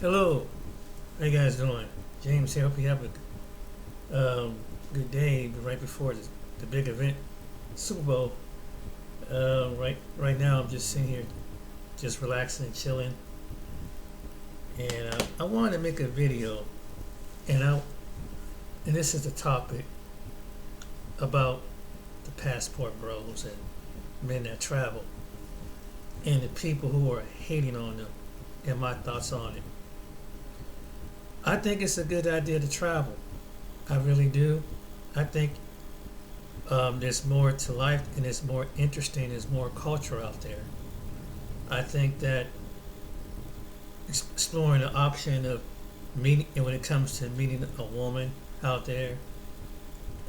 Hello, how you guys doing? James here. Hope you have a good day right before the big event, Super Bowl. Right now, I'm just sitting here, just relaxing and chilling, and I wanted to make a video, and I and this is the topic about the passport bros and men that travel, and the people who are hating on them, and my thoughts on it. I think it's a good idea to travel. I really do. I think there's more to life and it's more interesting. There's more culture out there. I think that exploring the option of meeting, and when it comes to meeting a woman out there,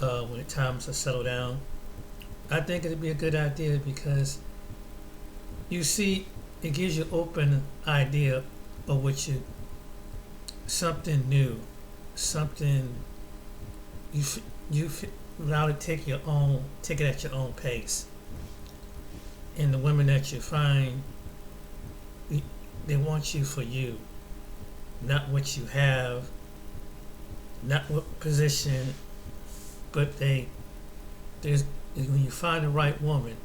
when it's time to settle down, I think it'd be a good idea because you see, it gives you open idea of what you something new, something you allow to take it at your own pace. And the women that you find, they want you for you, not what you have, not what position, but there's when you find the right woman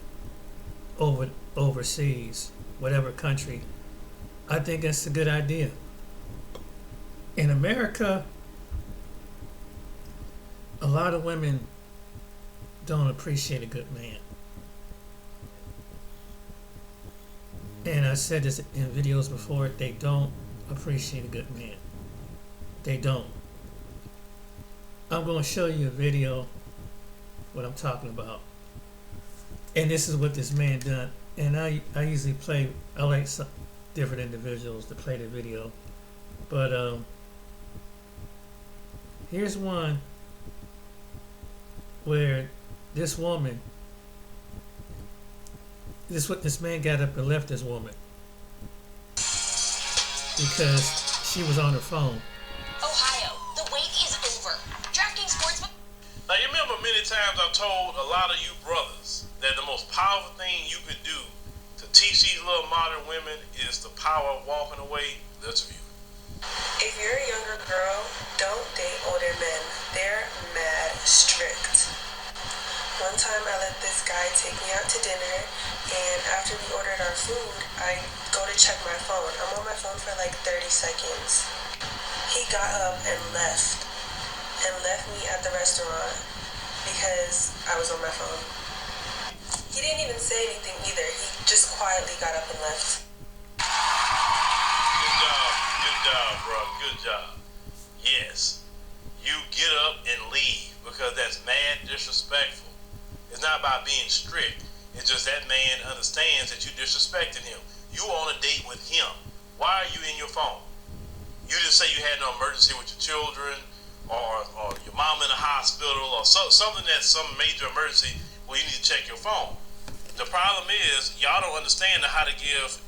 overseas, whatever country, I think that's a good idea. In America, a lot of women don't appreciate a good man. And I said this in videos before, they don't appreciate a good man. They don't. I'm going to show you a video, what I'm talking about. And this is what this man done. And I usually I like some different individuals to play the video. But here's one where this man got up and left this woman because she was on her phone. Ohio, the wait is over. DraftKings Sportsbook. Now, you remember many times I've told a lot of you brothers that the most powerful thing you could do to teach these little modern women is the power of walking away. Let's review. If you're a younger girl, don't date older men. They're mad strict. One time I let this guy take me out to dinner, and after we ordered our food, I go to check my phone. I'm on my phone for like 30 seconds. He got up and left me at the restaurant because I was on my phone. He didn't even say anything either. He just quietly got up and left. Good job, bro. Good job. Yes, you get up and leave because that's mad disrespectful. It's not about being strict. It's just that man understands that you disrespected him. You on a date with him. Why are you in your phone? You just say you had no emergency with your children, or your mom in the hospital, or something that's some major emergency where you need to check your phone. The problem is y'all don't understand how to give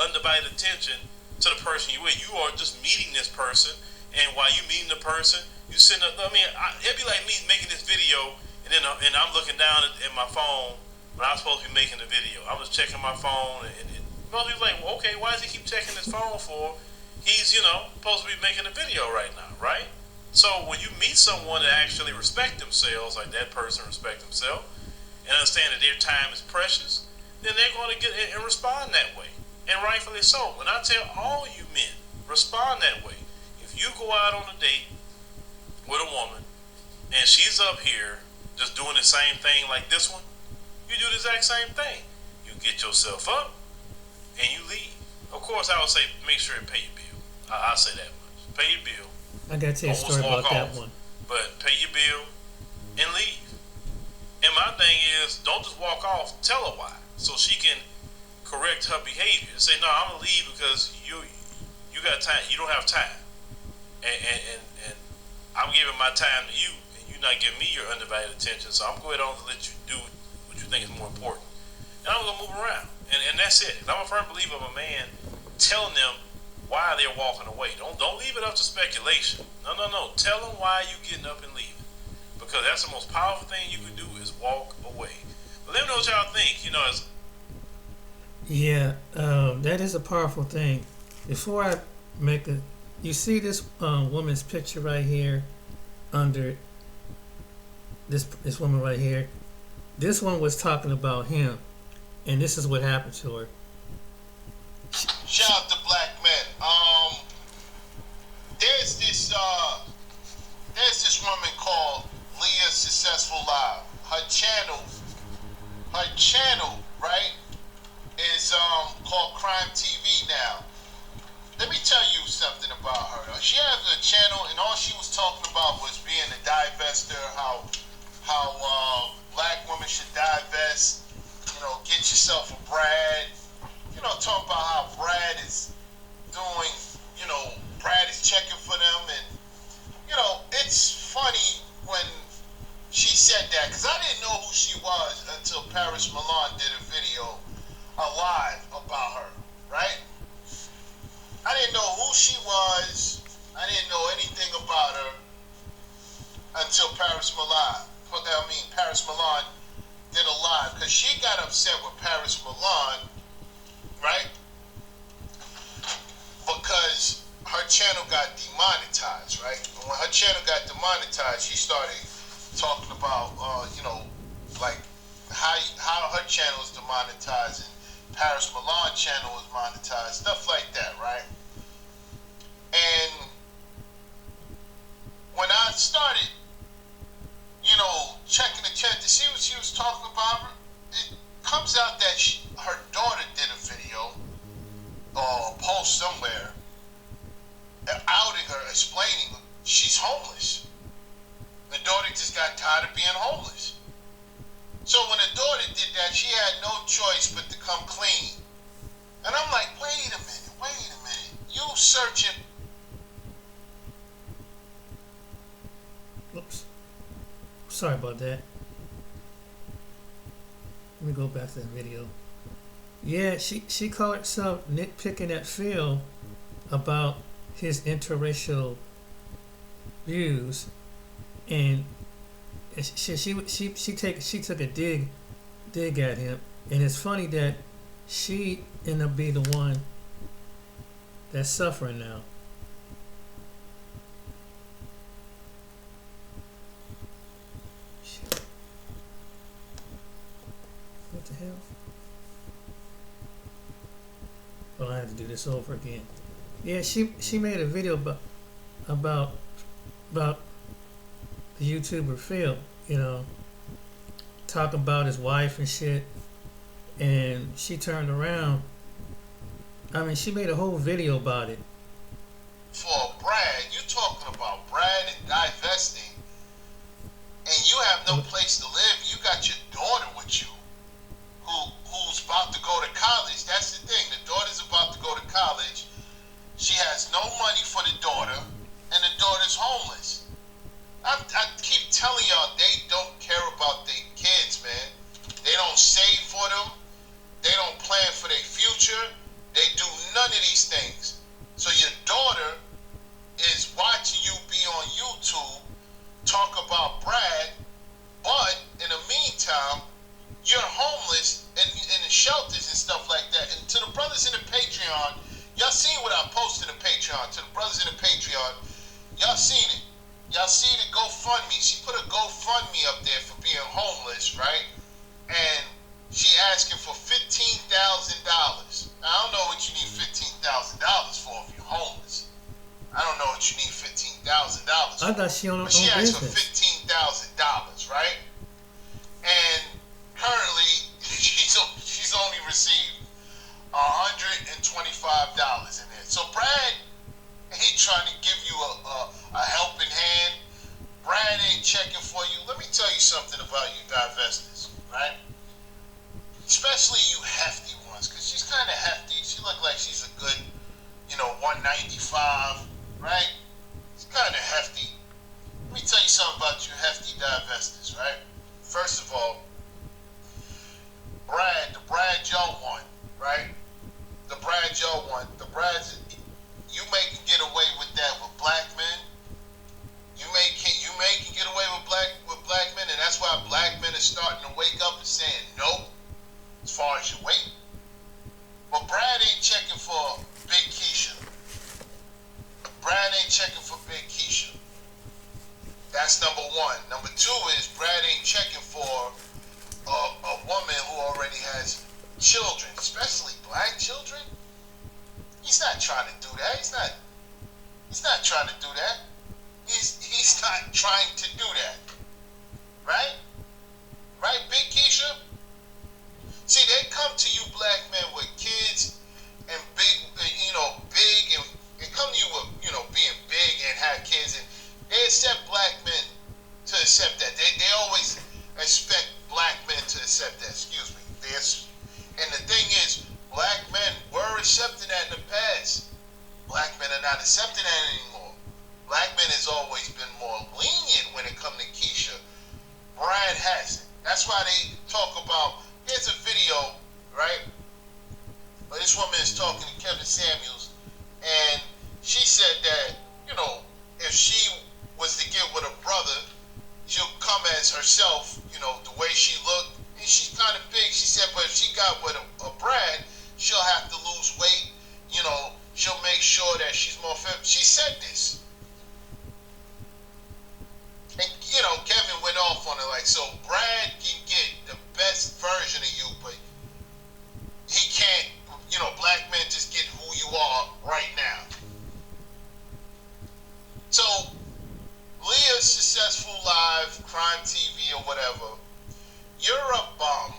undivided attention to the person you with. You are just meeting this person, and while you meeting the person, you sitting up. It'd be like me making this video, and I'm looking down at my phone when I'm supposed to be making the video. I'm just checking my phone, and most people like, well, okay, why does he keep checking his phone for? He's supposed to be making a video right now, right? So when you meet someone that actually respect themselves, like that person respect themselves, and understand that their time is precious, then they're going to get and respond that way, and rightfully so. And I tell all you men, respond that way. If you go out on a date with a woman and she's up here just doing the same thing like this one, you do the exact same thing. You get yourself up and you leave. Of course, I would say make sure you pay your bill. I'll say that much. Pay your bill. I gotta tell you a story about that one. But pay your bill and leave. And my thing is, don't just walk off. Tell her why, so she can correct her behavior. Say, no, I'm gonna leave because you got time. You don't have time, and I'm giving my time to you, and you're not giving me your undivided attention. So I'm going to let you do what you think is more important, and I'm gonna move around, and that's it. And I'm a firm believer of a man telling them why they're walking away. Don't leave it up to speculation. No. Tell them why you getting up and leaving, because that's the most powerful thing you can do is walk away. But let me know what y'all think. Yeah, that is a powerful thing. Before I make you see this woman's picture right here under this woman right here. This one was talking about him, and this is what happened to her. Shout out to black men. There's this woman called Leah Successful Live. Her channel, right, is called Crime TV now. Let me tell you something about her. She has a channel, and all she was talking about was being a divester, how black women should divest, get yourself a Brad, talking about how Brad is doing, Brad is checking for them, and, it's funny when she said that, because I didn't know who she was until Paris Milan did a video live about her, right? I didn't know who she was. I didn't know anything about her until Paris Milan did a live, because she got upset with Paris Milan, right? Because her channel got demonetized, right? And when her channel got demonetized, she started talking about, like how her channel is demonetized and Paris Milan channel is monetized, stuff like that, right? And when I started, checking the chat to see what she was talking about, it comes out that her daughter did a video or a post somewhere outing her, explaining she's homeless. The daughter just got tired of being homeless. So when the daughter did that, she had no choice but to come clean. And I'm like, wait a minute. You searching. Oops. Sorry about that. Let me go back to the video. Yeah, she called herself nitpicking at Phil about his interracial views, and she took a dig at him, and it's funny that she ended up being the one that's suffering now. Shit. What the hell? Well, I have to do this over again. Yeah, she made a video about the YouTuber Phil, talking about his wife and shit, and she turned around. I mean, she made a whole video about it. For Brad, you talking about Brad and divesting, and you have no place to live. You got your daughter with you, who's about to go to college. That's the thing. The daughter's about to go to college. She has no money for the daughter, and the daughter's homeless. I keep telling y'all, they don't care about their kids, man. They don't save for them. They don't plan for their future. They do none of these things. So your daughter is watching you be on YouTube talk about Brad, but in the meantime, you're homeless and in the shelters and stuff like that. And to the brothers in the Patreon, y'all seen what I posted in the Patreon. To the brothers in the Patreon, y'all seen it. Y'all see the GoFundMe. She put a GoFundMe up there for being homeless, right? And she asking for $15,000. Now, I don't know what you need $15,000 for if you're homeless. I don't know what you need $15,000 for. I thought she owned her own But she asked for business. $15,000, right? And currently, she's only received $125 in there. So Brad ain't trying to give you a helping hand. Brad ain't checking for you. Let me tell you something about you divestors, right? Especially you hefty ones, because she's kind of hefty. She look like she's a good, 195, right? She's kind of hefty. Let me tell you something about you hefty divestors, right? First of all, the Brad Joe one, right? The Brad Joe one. The Brad's, you may can get away with that with black men. You may can get away with black men, and that's why black men are starting to wake up and saying no, as far as your weight. But Brad ain't checking for Big Keisha. Brad checking for Big Keisha. That's number one. Number two is Brad ain't checking for a woman who already has children, especially black children. He's not trying to do that. He's not trying to do that. He's not trying to do that. Right? Right, Big Keisha? See, they come to you black men with kids and big, and they come to you with, being big and have kids, and they accept black men to accept that. They always expect black men to accept that. Excuse me. And the thing is, black men were accepting that in the past. Black men are not accepting that anymore. Black men has always been more lenient when it comes to Keisha. Brad hasn't. That's why they talk about, here's a video, right? But this woman is talking to Kevin Samuels, and she said that, if she was to get with a brother, she'll come as herself, the way she looked. And she's kind of big. She said, but if she got with a Brad, she'll have to lose weight. She'll make sure that she's more fit. She said this. And, Kevin went off on it like, so Brad can get the best version of you, but he can't, black men just get who you are right now. So, Leah's Successful Live, Crime TV or whatever, you're a bum.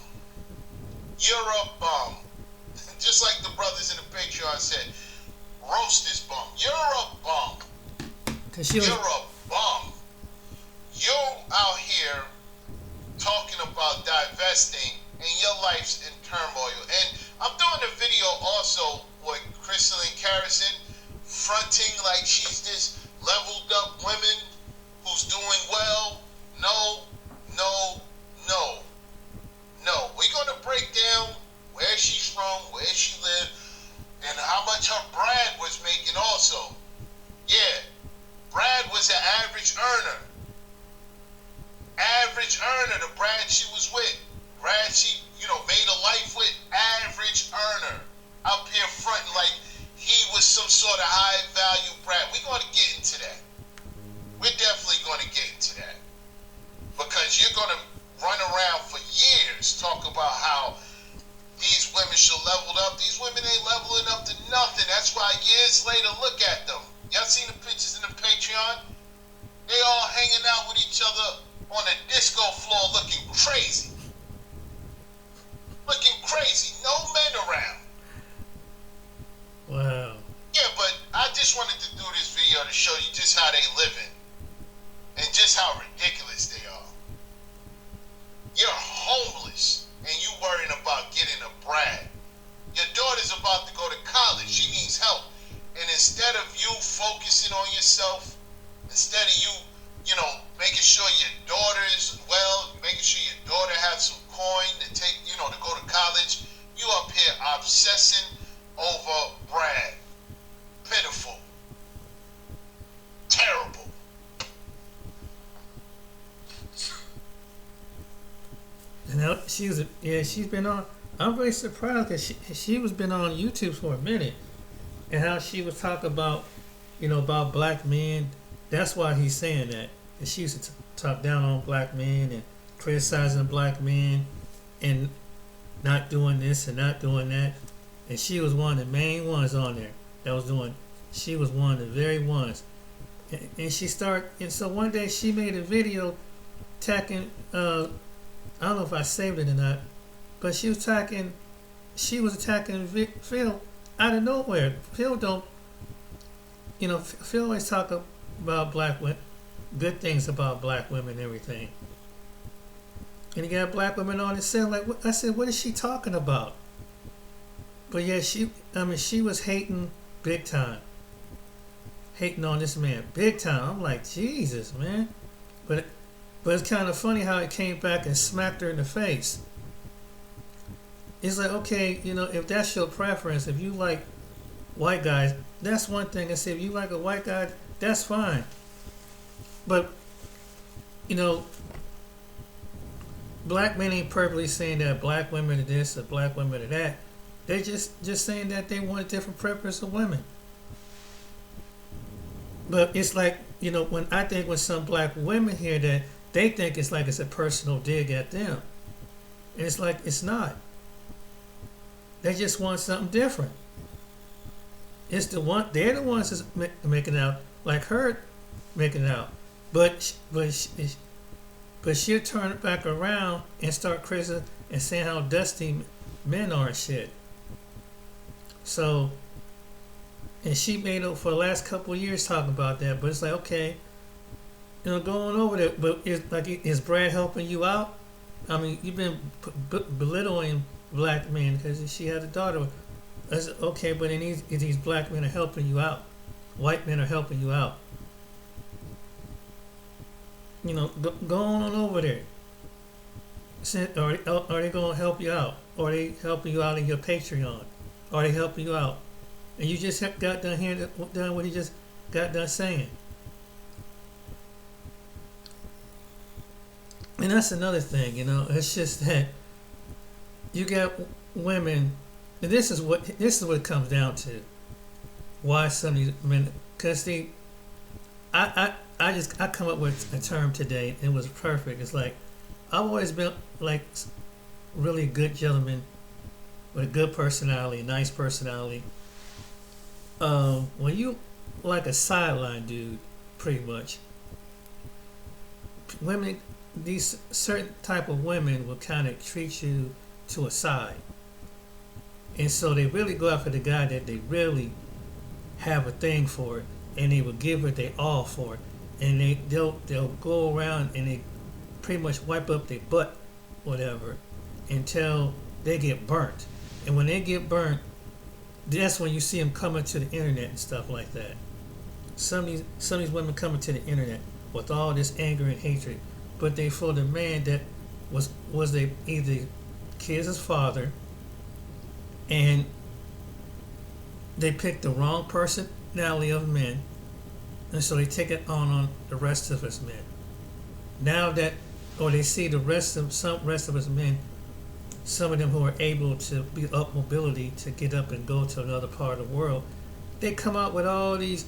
You're a bum. Just like the brothers in the Patreon said, roast this bum. You're a bum. You're a bum. You out here talking about divesting and your life's in turmoil. And I'm doing a video also with Crystalline Carrison fronting like she's this leveled up woman who's doing well. No. We're going to break down where she's from, where she lived, and how much her Brad was making also. Yeah, Brad was an average earner. The Brad she was with. Brad she, made a life with, average earner. Up here fronting like he was some sort of high value Brad. We're going to get into that. We're definitely going to get into that. Because you're going to run around for years talking about how these women should level up. These women ain't leveling up to nothing. That's why years later, look at them. Y'all seen the pictures in the Patreon? They all hanging out with each other on a disco floor looking crazy. No men around. Wow. Yeah, but I just wanted to do this video to show you just how they living and just how ridiculous they are. You're homeless and you worrying about getting a Brad. Your daughter's about to go to college. She needs help. And instead of you focusing on yourself, instead of you, making sure your daughter is well, making sure your daughter has some coin to take, to go to college, you up here obsessing over Brad. Pitiful. Terrible. And now she's been on. I'm very surprised because she was been on YouTube for a minute, and how she was talking about, about black men. That's why he's saying that. And she used to talk down on black men and criticizing black men and not doing this and not doing that. And she was one of the main ones on there that was doing. She was one of the very ones. And she started. And so one day she made a video attacking. I don't know if I saved it or not, but she was attacking Phil out of nowhere. Phil don't. Phil always talk about black women, good things about black women and everything. And he got black women on and said, I said, what is she talking about? But yeah, she was hating big time. Hating on this man big time. I'm like, Jesus, man. But it's kind of funny how he came back and smacked her in the face. It's like, okay, if that's your preference, if you like white guys, that's one thing. I said, if you like a white guy, that's fine. But, black men ain't purposely saying that black women are this or black women are that. They just saying that they want a different preference of women. But it's like, when I think when some black women hear that, they think it's like it's a personal dig at them. And it's like, it's not. They just want something different. They're the ones that's making out, like her making out. But she'll turn it back around and start crazy and saying how dusty men are and shit. So, and she made up for the last couple of years talking about that. But it's like, okay, going over there. But is Brad helping you out? I mean, you've been belittling black men because she had a daughter. I said, okay, but these black men are helping you out. White men are helping you out. Go on over there. Are they going to help you out? Or are they helping you out in your Patreon? Are they helping you out? And you just got done what you just got done saying. And that's another thing, it's just that you got women, and this is what it comes down to. Why some of these men, because I come up with a term today, and it was perfect. It's like, I've always been like really good gentleman with a good personality, a nice personality. When you like a sideline dude, pretty much, women, these certain type of women will kind of treat you to a side, and so they really go after the guy that they really have a thing for, and they will give it their all for it, and they'll go around and they pretty much wipe up their butt, whatever, until they get burnt. And when they get burnt, that's when you see them coming to the internet and stuff like that. Some of these women coming to the internet with all this anger and hatred, but they for the man that was they either kids' father, and they picked the wrong personality of men, and so they take it on the rest of us men. Now that, or they see the rest of us men, some of them who are able to be up mobility to get up and go to another part of the world, they come out with all these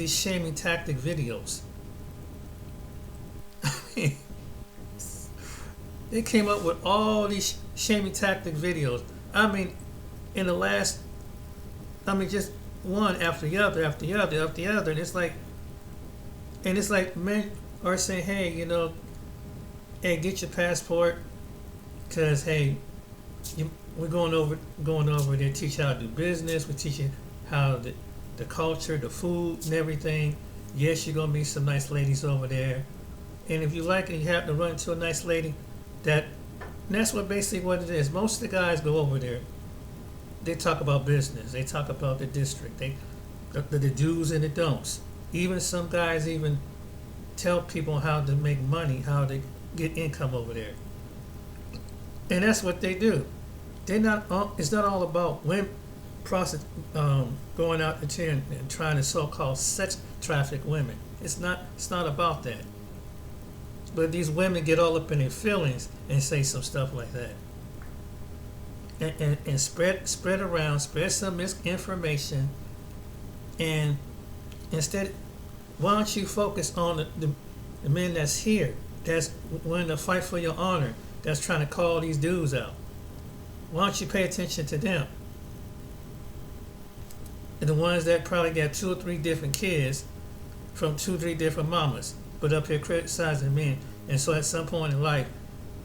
shaming tactic videos. I mean, they came up with all these shaming tactic videos. I mean, in the last, just one after the other, after the other, after the other, and it's like men are saying, hey, hey, get your passport, because hey, we're going over there, teach you how to do business. We teach you how the culture, the food, and everything. Yes, you're gonna meet some nice ladies over there, and if you like it, you happen to run into a nice lady. That's basically what it is. Most of the guys go over there. They talk about business. They talk about the district. The do's and the don'ts. Even some guys even tell people how to make money, how to get income over there. And that's what they do. It's not all about women going out there and trying to so-called sex traffic women. It's not about that. But these women get all up in their feelings and say some stuff like that. And spread around, spread some misinformation, and instead, why don't you focus on the men that's here, that's willing to fight for your honor, that's trying to call these dudes out? Why don't you pay attention to them? And the ones that probably got 2 or 3 different kids from 2 or 3 different mamas, but up here criticizing men. And so at some point in life,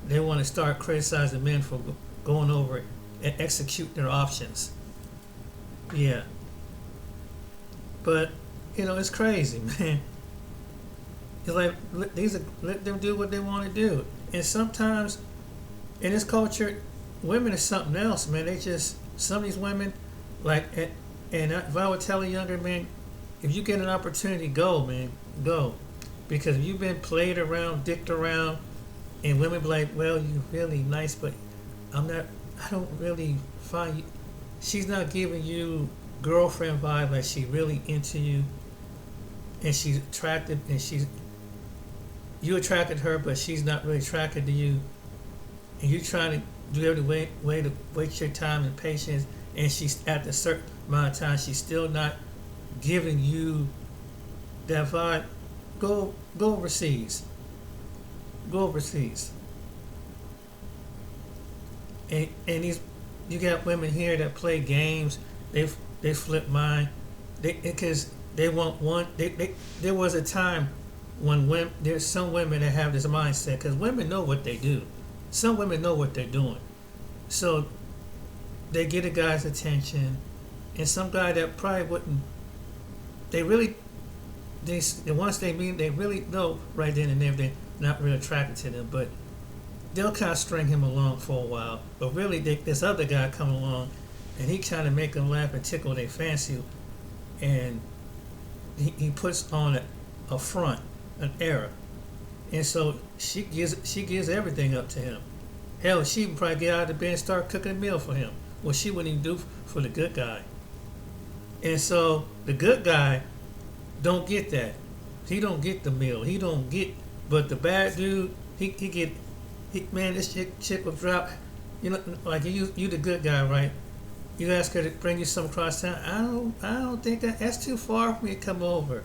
they want to start criticizing men for going over and execute their options. Yeah. But, it's crazy, man. It's like, let them do what they want to do. And sometimes, in this culture, women are something else, man. Some of these women, like, and if I would tell a younger man, if you get an opportunity, go, man, go. Because if you've been played around, dicked around, and women be like, well, you're really nice, but I don't really find you. She's not giving you girlfriend vibe, like she really into you, and she's attractive, and you attracted her, but she's not really attracted to you, and you're trying to do every way to waste your time and patience, and she's at a certain amount of time, she's still not giving you that vibe, go overseas. Go overseas. And these, you got women here that play games. They flip mind. Because they want one. There was a time when there's some women that have this mindset, because women know what they do. Some women know what they're doing, so they get a guy's attention, and some guy that probably wouldn't. They really, they once they meet, they really know right then and there they're not really attracted to them, but they'll kind of string him along for a while. But really, this other guy come along, and he kind of make them laugh and tickle their fancy, and he puts on a front, an era, and so she gives everything up to him. Hell, she would probably get out of the bed and start cooking a meal for him. What she wouldn't even do for the good guy. And so the good guy don't get that. He don't get the meal. He don't get. But the bad dude, he get. Man, this chick will drop. You know, like you the good guy, right? You ask her to bring you some across town. I don't think that's too far for me to come over.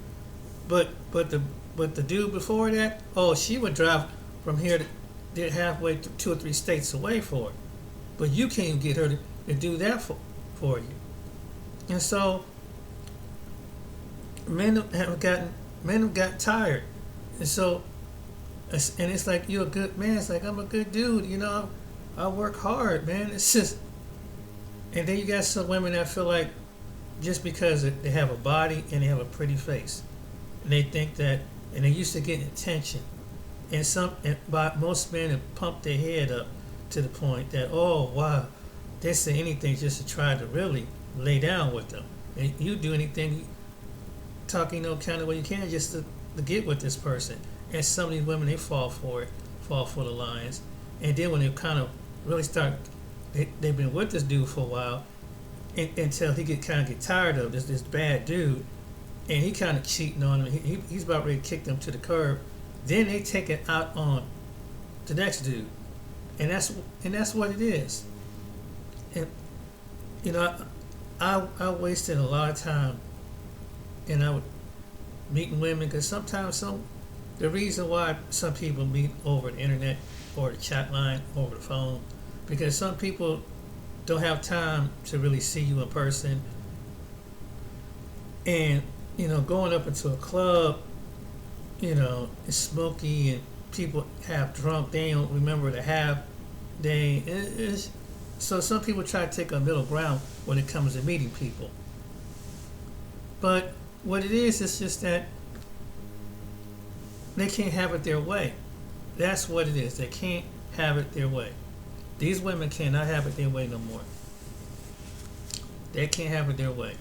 But the dude before that, oh, she would drive from here to halfway to 2 or 3 states away for it. But you can't get her to do that for you. And so men have gotten tired. And so and it's like, you're a good man. It's like, I'm a good dude, you know. I work hard, man. It's just. And then you got some women that feel like just because they have a body and they have a pretty face, and they think that, and they're used to getting attention, and most men have pumped their head up to the point that, oh wow, they say anything just to try to really lay down with them, and you do anything, talking kind of way you can just to get with this person. And some of these women, they fall for the lines, and then when they kind of really start. They've been with this dude for a while, until he kind of get tired of this bad dude, and he kind of cheating on them. He's about ready to kick them to the curb. Then they take it out on the next dude, and that's what it is. And you know, I wasted a lot of time, and I would meeting women, because sometimes the reason why some people meet over the internet or the chat line over the phone. Because some people don't have time to really see you in person. And, you know, going up into a club, you know, it's smoky and people half drunk. They don't remember the half day. So some people try to take a middle ground when it comes to meeting people. But what it is, it's just that they can't have it their way. That's what it is. They can't have it their way. These women cannot have it their way no more. They can't have it their way.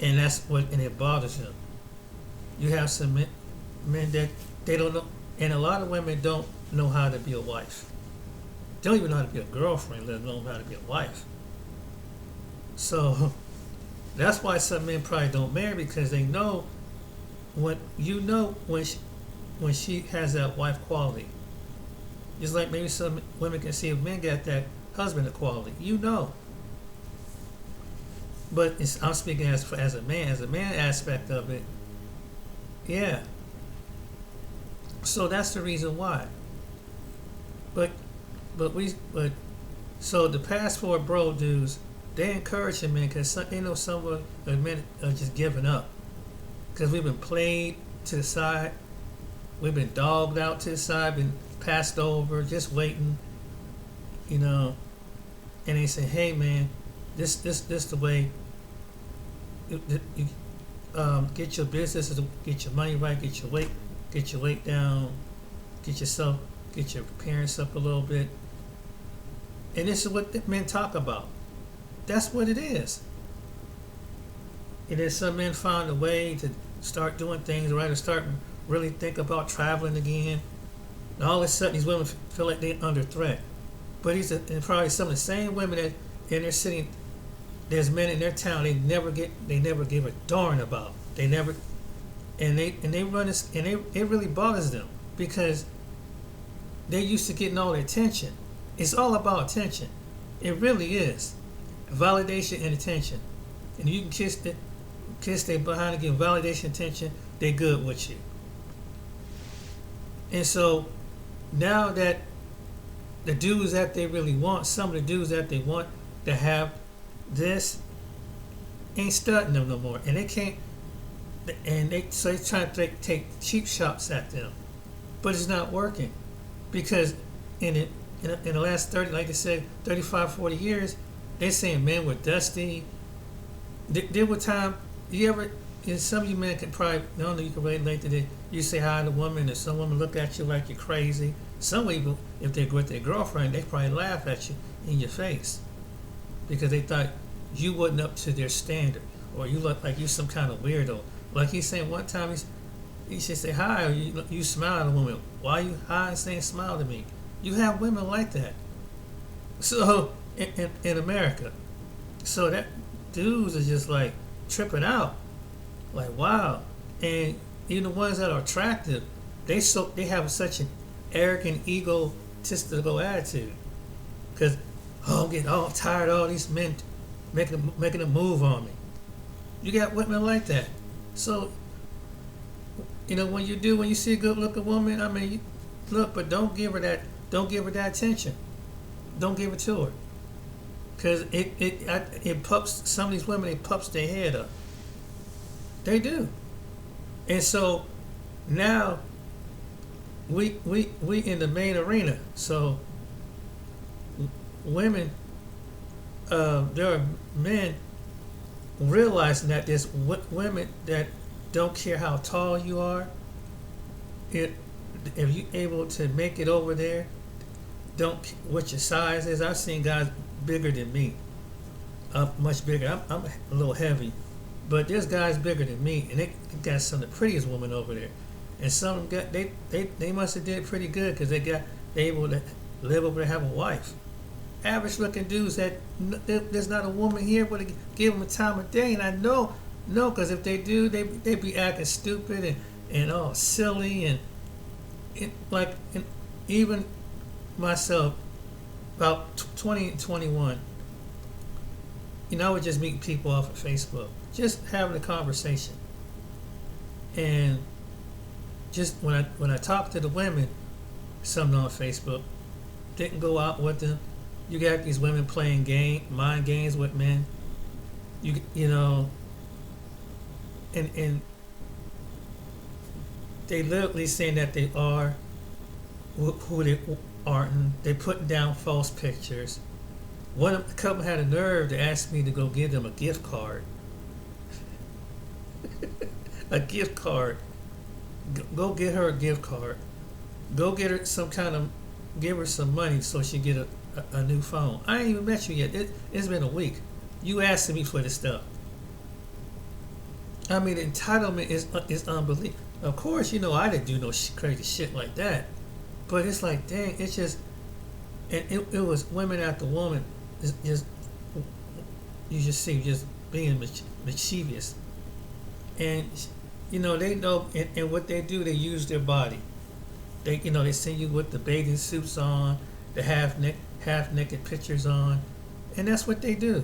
And and it bothers them. You have some men that they don't know, and a lot of women don't know how to be a wife. They don't even know how to be a girlfriend, let alone how to be a wife. So that's why some men probably don't marry, because they know when she has that wife quality. Just like maybe some women can see if men got that husband quality, you know. But I'm speaking as a man aspect of it. Yeah. So that's the reason why. But so the passport bro dudes, they encourage the men, because they know some of the men are just giving up, because we've been played to the side, we've been dogged out to the side, been passed over, just waiting, you know. And they say, hey man, this the way you get your business, get your money right, get your weight down, get your parents up a little bit. And this is what the men talk about. That's what it is. And then some men find a way to start doing things, right, or start really think about traveling again. And all of a sudden, these women feel like they're under threat. But and probably some of the same women that in their city, there's men in their town they never give a darn about. They never, and they run this, and it really bothers them, because they're used to getting all the attention. It's all about attention. It really is, validation and attention. And you can kiss they behind and give validation attention, they good with you. And so now that the dudes that they really want, some of the dudes that they want to have this, ain't studying them no more, and they can't. And so they trying to take cheap shots at them, but it's not working because in the last 30, like I said, 35, 40 years, they saying men were dusty. There were time you ever, and some of you men can probably, I don't know, you can relate to this. You say hi to a woman, and some women look at you like you're crazy. Some people, if they're with their girlfriend, they probably laugh at you in your face because they thought you wasn't up to their standard, or you look like you some kind of weirdo. Like he's saying one time, he should say hi, or you smile at a woman. Why you hi and saying smile to me? You have women like that. So in America, so that dudes are just like tripping out, like wow. And even the ones that are attractive, they have such an arrogant, egotistical attitude. Cause I'm getting all tired of all these men making a move on me. You got women like that. So, when you see a good looking woman, I mean, look, but don't give her that attention. Don't give it to her. Cause it pups, some of these women, it pups their head up. They do. And so now we in the main arena. So women, there are men realizing that there's women that don't care how tall you are. If you're able to make it over there, don't what your size is. I've seen guys bigger than me, much bigger. I'm a little heavy, but there's guys bigger than me, and they got some of the prettiest women over there. And some of them they must have did pretty good because they able to live over there, have a wife. Average looking dudes that there's not a woman here would give them a time of day, and I know because if they do, they be acting stupid and all silly and even myself about 20 and 21. I would just meet people off of Facebook, just having a conversation, and just when I talk to the women, something on Facebook, didn't go out with them. You got these women playing mind games with men. And they literally saying that they are who they aren't. They putting down false pictures. A couple had a nerve to ask me to go give them a gift card. A gift card. Go get her a gift card. Go get her give her some money so she get a new phone. I ain't even met you yet. It's been a week. You asking me for this stuff. I mean, entitlement is unbelievable. Of course, I didn't do no crazy shit like that. But it's like, dang, it's just, and it was women after woman, just you just see just being mischievous, and they know, and what they do, they use their body. They send you with the bathing suits on, the half naked pictures on, and that's what they do.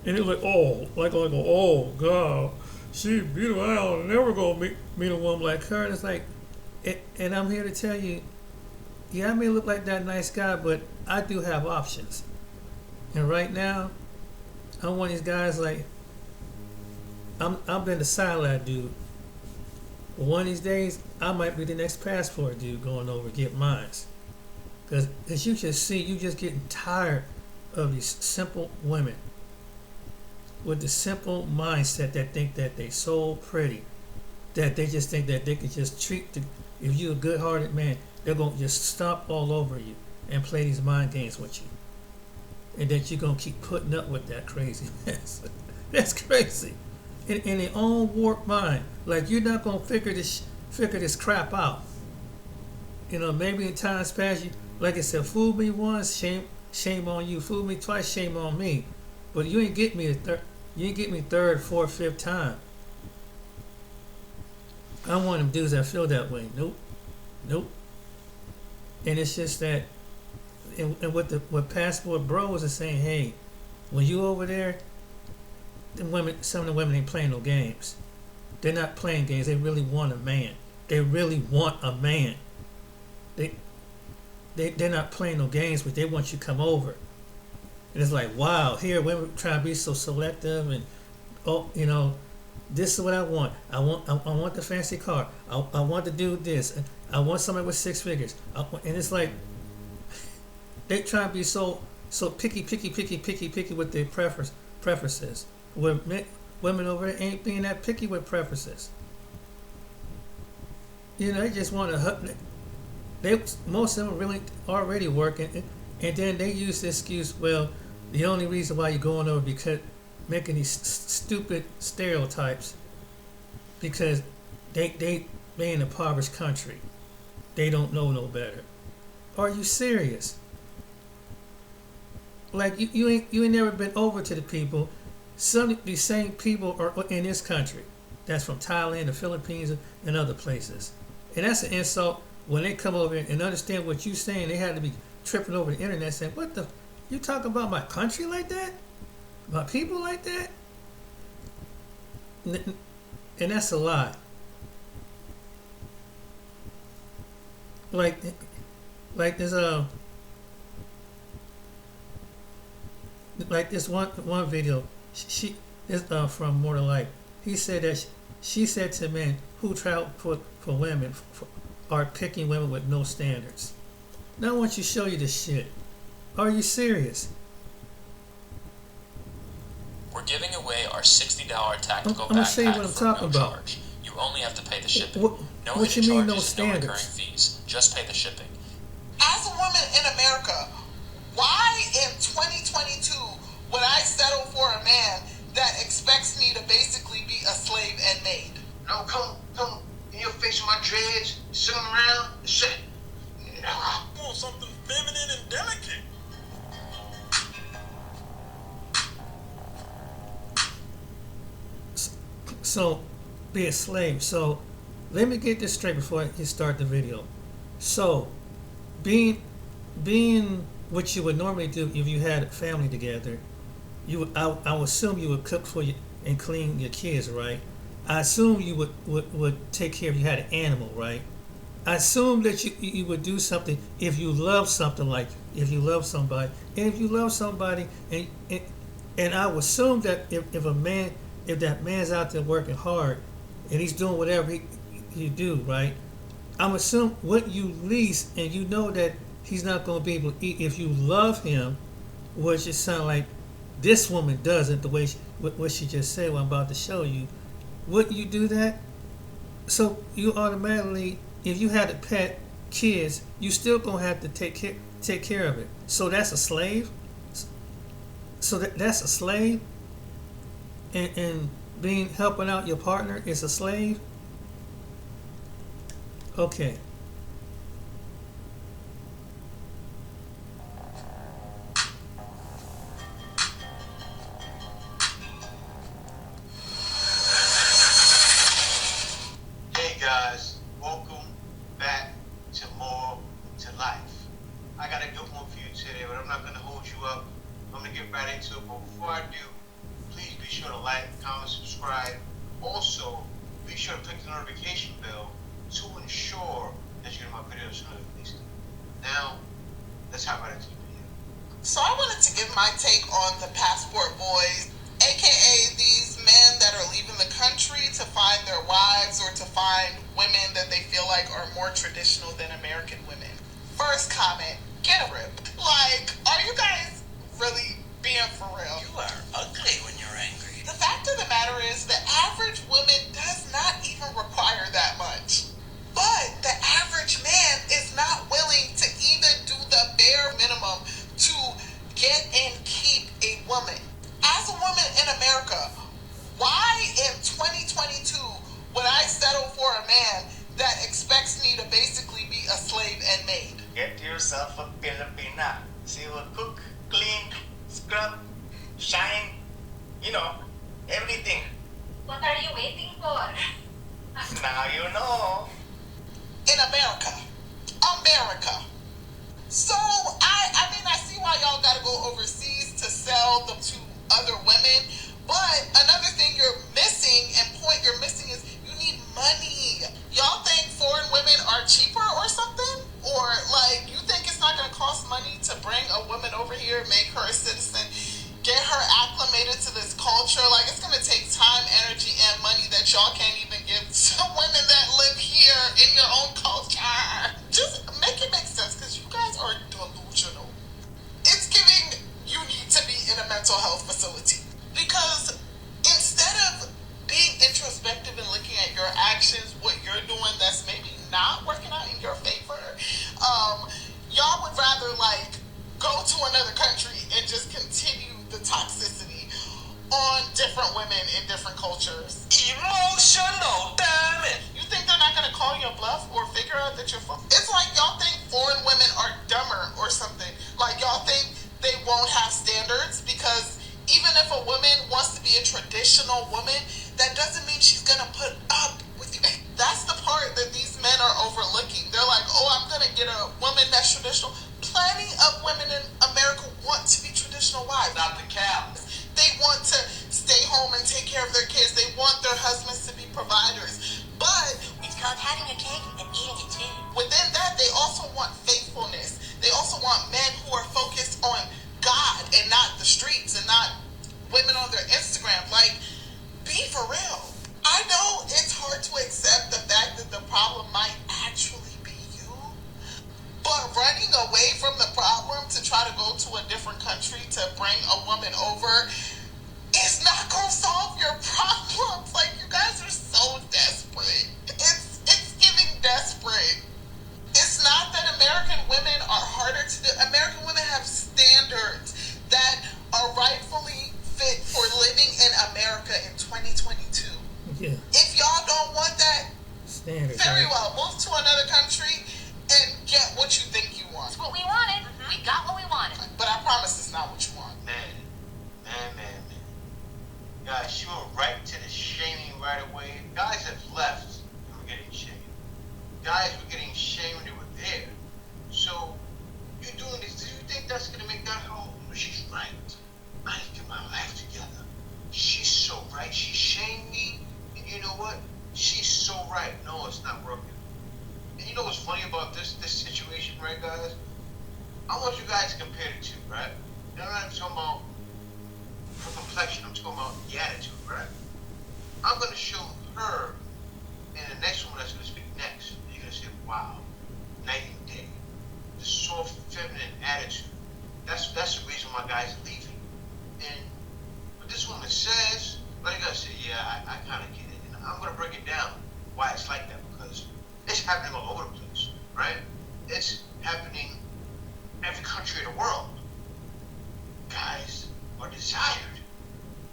And they're like, oh God, she beautiful. I'll never go meet a woman like her. And it's like, and I'm here to tell you, yeah, I may look like that nice guy, but I do have options. And right now, I'm one of these guys like, I'm been the silent dude. But one of these days, I might be the next passport dude going over to get mines. Because you just getting tired of these simple women with the simple mindset that think that they so pretty, that they just think that they can just if you're a good-hearted man, they're going to just stomp all over you and play these mind games with you. And that you're going to keep putting up with that crazy mess. That's crazy. In their own warped mind. Like, you're not going to figure this crap out. Maybe in times past, like I said, fool me once, shame on you. Fool me twice, shame on me. But you ain't get me third, fourth, fifth time. I'm one of them dudes that feel that way. Nope. And it's just that, and what passport bros are saying, hey, when you over there, some of the women ain't playing no games. They're not playing games. They really want a man. They really want a man. They're not playing no games, but they want you to come over. And it's like, wow, here women trying to be so selective and, oh, you know, this is what I want. I want the fancy car. I want to do this. I want somebody with 6 figures. And it's like they try to be so picky with their preferences. Where women over there ain't being that picky with preferences. You know, they just want to. Most of them really already working, and then they use the excuse, well, the only reason why you're going over because making these stupid stereotypes because they in an impoverished country. They don't know no better. Are you serious? Like you ain't never been over to the people. Some of these same people are in this country. That's from Thailand, the Philippines, and other places. And that's an insult. When they come over and understand what you're saying, they had to be tripping over the internet saying, what the, you talk about my country like that? My people like that? And that's a lie. Like there's like this one video, she is from Mordern Life. He said that she said to men who travel for women are picking women with no standards. Now I want you to show you this shit. Are you serious? We're giving away our $60 tactical I'm gonna show you backpack what I'm for talking no about. charge. You only have to pay the shipping. What hidden you mean, no charges and no recurring standards? fees. Just pay the shipping. As a woman in America, why in 2022 would I settle for a man that expects me to basically be a slave and maid? No, come in your face with my dreads, sit them around, shit. I want something feminine and delicate. So, be a slave. So, let me get this straight before you start the video. So, being what you would normally do if you had a family together, I would assume you would cook for you and clean your kids, right? I assume you would take care of, you had an animal, right? I assume that you would do something if you love something, like if you love somebody, and if you love somebody, and I would assume that if that man's out there working hard and he's doing whatever he do, right? I'm assuming what you lease, and you know that he's not going to be able to eat if you love him, which it sounds like this woman doesn't, the way what she just said, what I'm about to show you. Wouldn't you do that? So you automatically, if you had a pet, kids, you still gonna have to take care of it. So that's a slave. So that's a slave. And helping out your partner is a slave. Okay. Hey guys, welcome back to More to Life. I got a good one for you today, but I'm not going to hold you up. I'm going to get right into it, but before I do, please be sure to like, comment, subscribe. Also, be sure to click the notification bell to ensure that you get my videos sooner than later. Now, let's hop right into the video. So I wanted to give my take on the passport boys, aka these men that are leaving the country to find their wives or to find women that they feel like are more traditional than American women. First comment, get a grip. Like, are you guys really being for real? You are ugly when you're angry. The fact of the matter is the average woman does not even require that much. But the average man is not willing to even do the bare minimum to get and keep a woman. As a woman in America, why in 2022 would I settle for a man that expects me to basically be a slave and maid? Get yourself a Filipina. She will cook, clean, scrub, shine, everything. What are you waiting for? Now you know. In America. So, I mean, I see why y'all gotta go overseas to sell them to other women, But another thing you're missing is you need money. Y'all think foreign women are cheaper or something? Or like you think it's not gonna cost money to bring a woman over here, make her a citizen, get her acclimated to this culture? Like it's gonna take time, energy, and money that y'all can't even give to women that live here in your own culture. Just make it make sense, because you guys are delusional. It's giving you need to be in a mental health facility. Because instead of being introspective and looking at your actions, what you're doing that's maybe not working out in your favor, y'all would rather like go to another country and just continue the toxicity on different women in different cultures. Emotional damage. You think they're not gonna call your bluff or figure out that you're It's like y'all think foreign women are dumber or something. Like y'all think they won't have standards, because even if a woman wants to be a traditional woman, that doesn't mean she's gonna put up with you. That's the part that these men are overlooking. They're like, oh, I'm gonna get a woman that's traditional. Plenty of women in America want to be traditional wives. Not the cow. They want to stay home and take care of their kids. They want their husbands to be providers. But It's called having a cake and eating it too. within that, they also want faithfulness. They also want men who are focused on God and not the streets and not women on their Instagram. Like, be for real. I know it's hard to accept the fact that the problem might actually be you, but running away from the problem to try to go to a different country to bring a woman over is not gonna solve your problems. Like, you guys are so desperate. It's giving desperate. It's not that American women are harder to do. American women have standards that are rightfully fit for living in America in 2022. Yeah. If y'all don't want that, Standard. very right? well, move to another country and get what you think you want. It's what we wanted. We got what we wanted. But I promise it's not what you want. Man. Guys, you were right to the shaming right away. Guys have left and were getting shamed. Guys were getting shamed when they were there. So, you doing this, do you think that's gonna make that whole? She's right. I need to get my life together. She's so right. She shamed me. And you know what? She's so right. No, it's not working. And you know what's funny about this situation, right, guys? I want you guys to compare the two, right? And I'm not talking about her complexion. I'm talking about the attitude, right? I'm going to show her and the next woman that's going to speak next. And you're going to say, wow, night and day. The soft, feminine attitude. That's the reason why guys are leaving. And what this woman says, like I say, yeah, I kind of get it. And I'm going to break it down why it's like that, because it's happening all over the place, right? It's happening in every country in the world. Guys are desired,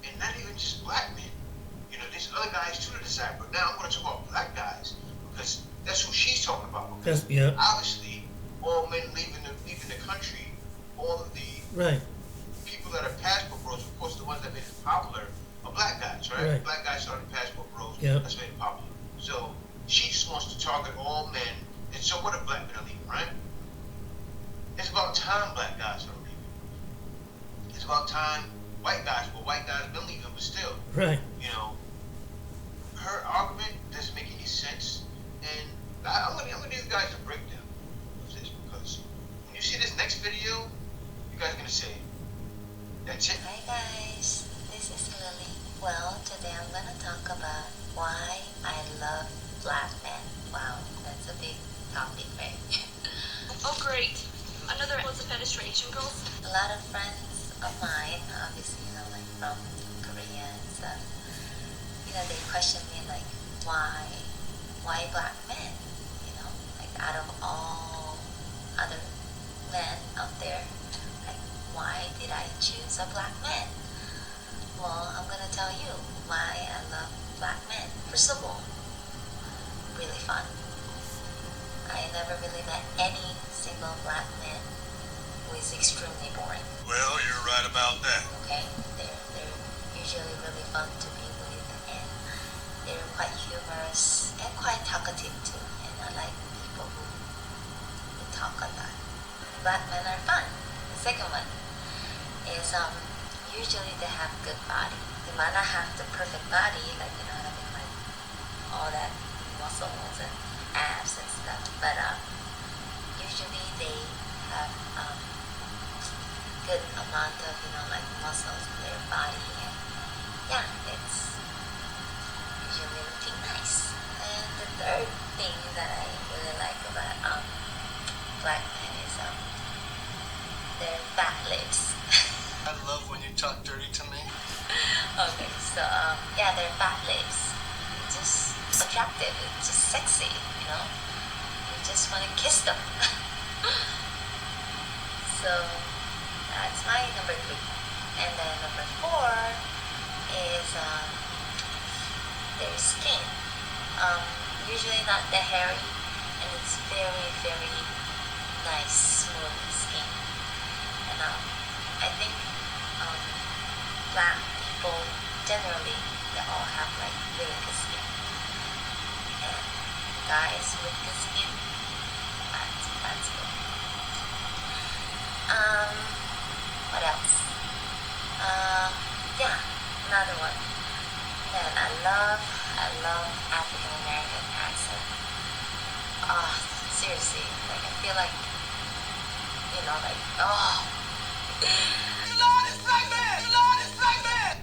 and not even just black men. You know, there's other guys too that desire. But now I'm going to talk about black guys, because that's who she's talking about. Because yeah. Obviously, all men leaving the country, all of the Right. people that are passport bros, of course, the ones that made it popular are black guys, right? Right. Black guys started passport bros. Yep. That's made it popular. So she just wants to target all men, and so what if black men are leaving, right? It's about time black guys are leaving. It's about time white guys have been leaving, but still, Right. you know, her argument doesn't make any sense, and I'm gonna give you guys a breakdown of this, because when you see this next video, you guys are gonna say, that's it. Hi guys, this is Lily. Well, today I'm gonna talk about why I love black men. Wow, that's a big topic, right? Oh great, another was a fetish for Asian girls? A lot of friends of mine, obviously, you know, like from Korea and stuff, you know, they question me like, why black men? You know, like out of all other men out there, like why did I choose a black man? Well, I'm gonna tell you why I love black men. First of all, really fun. I never really met any single black man who is extremely boring. Well, you're right about that. Okay? They're usually really fun to be with, and they're quite humorous and quite talkative too. And I like people who talk a lot. Black men are fun. The second one is usually they have good body. They might not have the perfect body, like having like all that muscles and abs and stuff, but usually they have good amount of like muscles in their body, and yeah, it's usually looking nice. And the third thing that I really like about black men is their fat lips. I love when you talk dirty to me. Okay, so yeah, their fat lips. It's just attractive. It's just sexy. You just want to kiss them. So that's my number 3. And then number 4 is their skin. Usually not the hairy, and it's very, very nice, smooth skin. And I think black people generally, they all have like really good skin. And guys with good skin, that's good. What else? Yeah, another one. Man, I love African American accent. Seriously, like I feel like,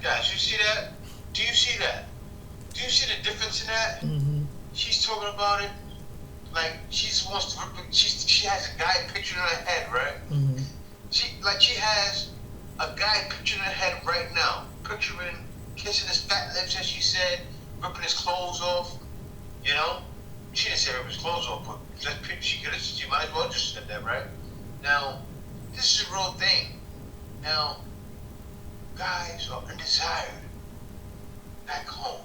Guys, you see that? Do you see that? Do you see the difference in that? Mm-hmm. She's talking about it like she just wants to. She has a guy picture in her head, right? Mm-hmm. She has a guy picture in her head right now, picturing kissing his fat lips, as she said, ripping his clothes off. She didn't say rip his clothes off, but she might as well just said that, right? Now, this is a real thing. Now, guys are undesired back home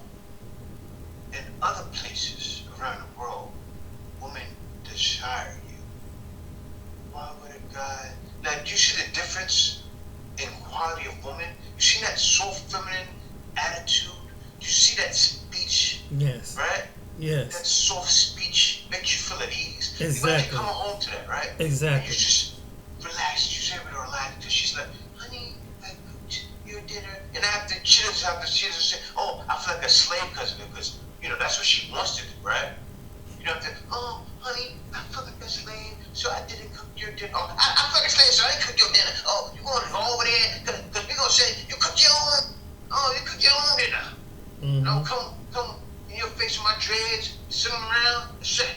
and other places around the world. Women desire you. Why would a guy? Now, do you see the difference in quality of woman? You see that soft feminine attitude? Do you see that speech? Yes. Right? Yes. That soft speech makes you feel at ease. Exactly. Imagine coming home to that, right? Exactly. And you just relax. You're able to relax because she's like, honey, I cooked your dinner. And she doesn't say, oh, I feel like a slave because of it. Because, that's what she wants to do, right? You don't have to, oh, honey, I feel like a slave, so I didn't cook your dinner. Oh, I feel like a slave, so I didn't cook your dinner. Oh, you want to go over there? Because we're going to say, you cook your own. Oh, you cook your own dinner. Mm-hmm. No, come in your face with my dreads, sit around, and say,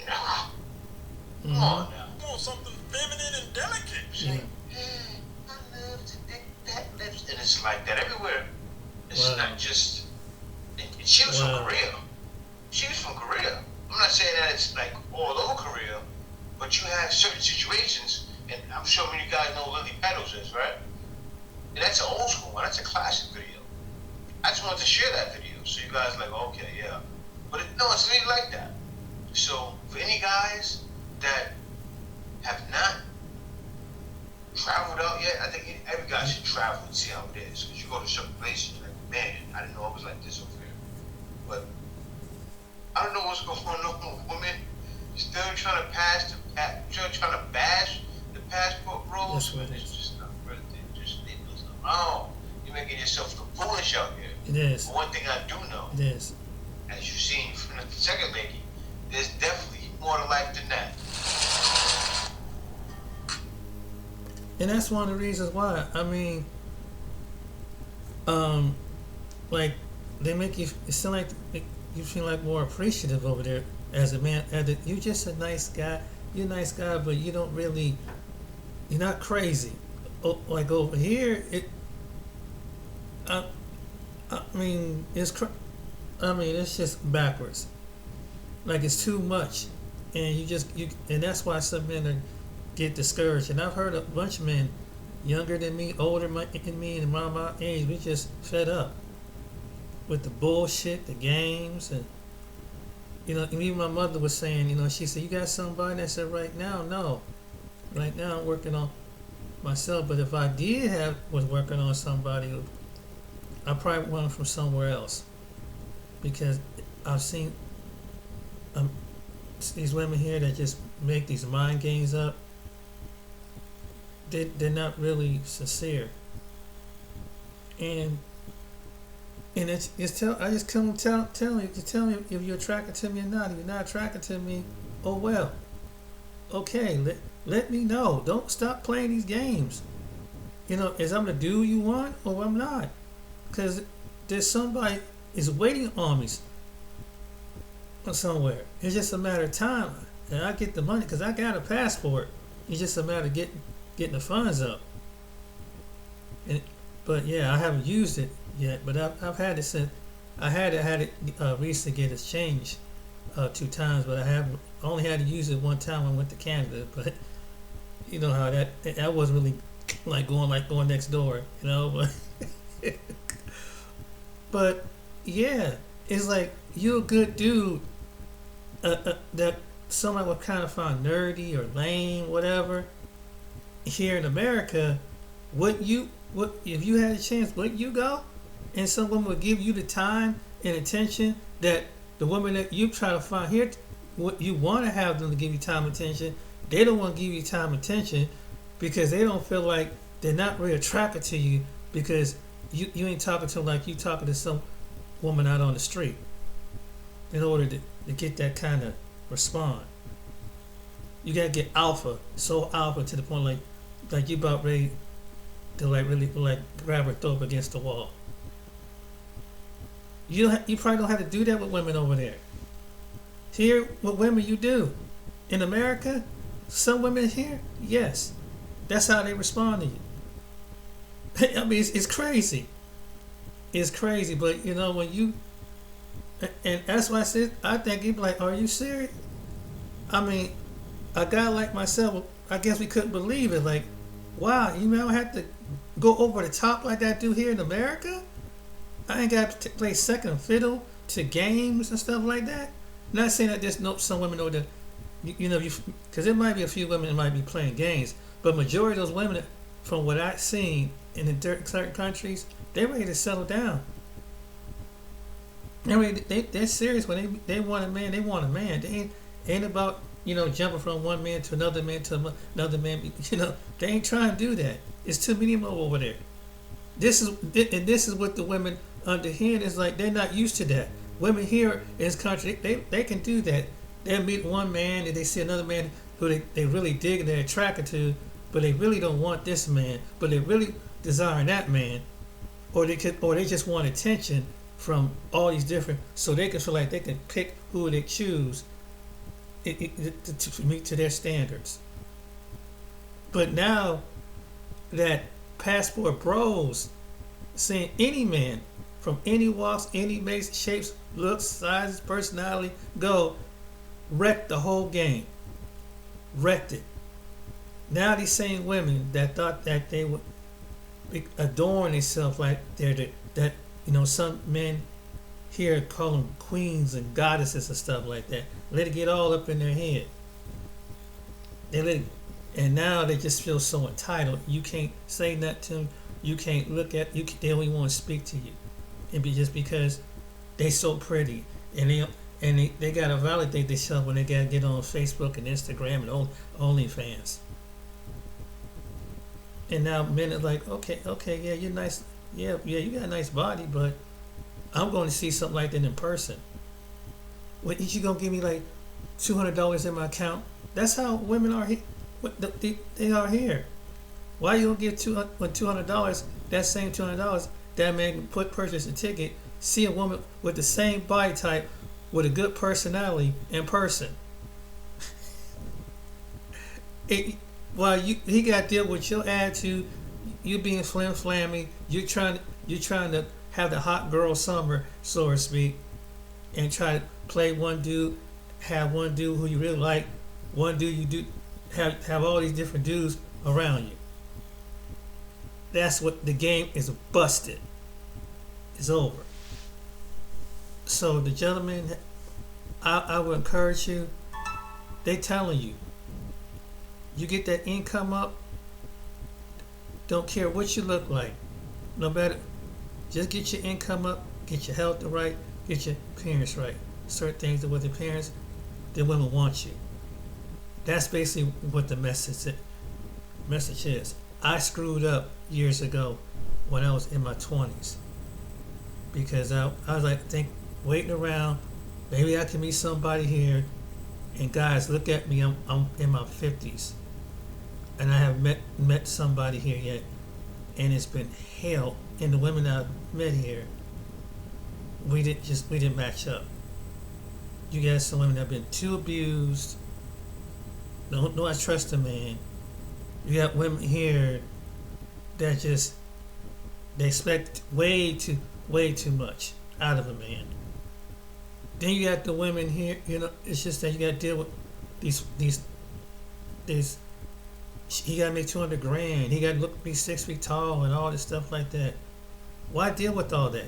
come on now. You want something feminine and delicate. Say, hey, I love to dick fat lips. And it's like that everywhere. It's not just, and she was from Korea. She was from Korea. I'm not saying that it's like all over Korea, but you have certain situations, and I'm sure many of you guys know Lily Petals is, right? And that's an old school one. That's a classic video. I just wanted to share that video so you guys like, okay, yeah. But it's really like that. So for any guys that have not traveled out yet, I think every guy should travel and see how it is. Because you go to certain places, you're like, man, I didn't know it was like this over here. But I don't know what's going on with women. Still trying to bash the passport rules. That's what it It's is. just not worth it. Just leave those alone. You're making yourself look foolish out here. It is. But one thing I do know, It is. as you've seen from the second lady, there's definitely more to life than that. And that's one of the reasons why. I mean, like they make you seem like you feel like more appreciative over there as a man. You're just a nice guy. You're a nice guy, but you don't really. You're not crazy. Like over here, I mean, it's just backwards. Like it's too much, and and that's why some men get discouraged. And I've heard a bunch of men, younger than me, older than me, and around my age, we just fed up with the bullshit, the games, and even my mother was saying, she said, "You got somebody?" And I said, "Right now, no. Right now, I'm working on myself. But if I was working on somebody, I probably want them from somewhere else, because I've seen these women here that just make these mind games up. They're not really sincere. and I just come tell me if you're attracted to me or not. If you're not attracted to me, oh well. Okay, let me know. Don't stop playing these games. Is I'm gonna do what you want or I'm not, because there's somebody is waiting on me somewhere. It's just a matter of time, and I get the money because I got a passport. It's just a matter of getting the funds up. But yeah, I haven't used it yet. But I've had it since I had it recently get it changed 2 times, but I only had to use it one time when I went to Canada. But you know how that wasn't really like going next door, but but yeah, it's like you're a good dude that someone would kind of find nerdy or lame, whatever. Here in America, what if you had a chance? Would you go? And some woman would give you the time and attention that the woman that you try to find here, what you want to have them to give you time and attention, they don't want to give you time and attention because they don't feel like they're not really attracted to you because you ain't talking to them like you talking to some woman out on the street in order to get that kind of respond. You gotta get so alpha to the point like you about ready to really grab her, throw up against the wall. You probably don't have to do that with women over there. Here, with women, you do. In America, some women here, yes, that's how they respond to you. I mean, it's crazy. It's crazy, but when you, and that's why I said I think you'd be like, "Are you serious?" I mean, a guy like myself, I guess we couldn't believe it. Like, wow, you don't have to go over the top like that dude here in America. I ain't got to play second fiddle to games and stuff like that. Not saying that there's some women over there, because there might be a few women that might be playing games, but majority of those women, from what I've seen in certain countries, they're ready to settle down. I mean, they're serious when they want a man. They want a man. They ain't about jumping from one man to another man to another man. They ain't trying to do that. It's too many of them over there. This is what the women under here is like. They're not used to that. Women here in this country, they can do that. They'll meet one man and they see another man who they really dig and they're attracted to, but they really don't want this man, but they really desire that man, or they just want attention from all these different, so they can feel like they can pick who they choose to meet to their standards. But now that passport bros seeing any man from any walks, any makes, shapes, looks, sizes, personality go, wrecked the whole game. Wrecked it. Now these same women that thought that they would adorn themselves like that some men here call them queens and goddesses and stuff like that. Let it get all up in their head. And now they just feel so entitled. You can't say nothing to them. You can't look at you. They don't even want to speak to you, and just because they so pretty, and they gotta validate themselves when they gotta get on Facebook and Instagram and OnlyFans. And now men are like, okay, yeah, you're nice, yeah, you got a nice body, but I'm going to see something like that in person. Well, you gonna give me like $200 in my account? That's how women are here. They are here. Why you don't give $200? That same $200, that man can purchase a ticket, see a woman with the same body type, with a good personality in person. While he got to deal with your attitude, you being flammy, you trying to have the hot girl summer, so to speak, and try to play one dude, have one dude who you really like, one dude you do have all these different dudes around you. That's what the game is busted. It's over. So the gentlemen, I would encourage you. They telling you, you get that income up. Don't care what you look like, no matter. Just get your income up, get your health right, get your appearance right. Certain things with the parents, the women want you. That's basically what the message is. I screwed up years ago when I was in my 20s, because I was like waiting around, maybe I can meet somebody here, and guys, look at me, I'm in my 50s, and I have met somebody here yet, and it's been hell. And the women that I've met here, we didn't match up. You got some women that have been too abused. Don't know I trust a man. You got women here that just they expect way too much out of a man. Then you got the women here, it's just that you got to deal with these. He got to make 200 grand. He got to be 6 feet tall and all this stuff like that. Why deal with all that?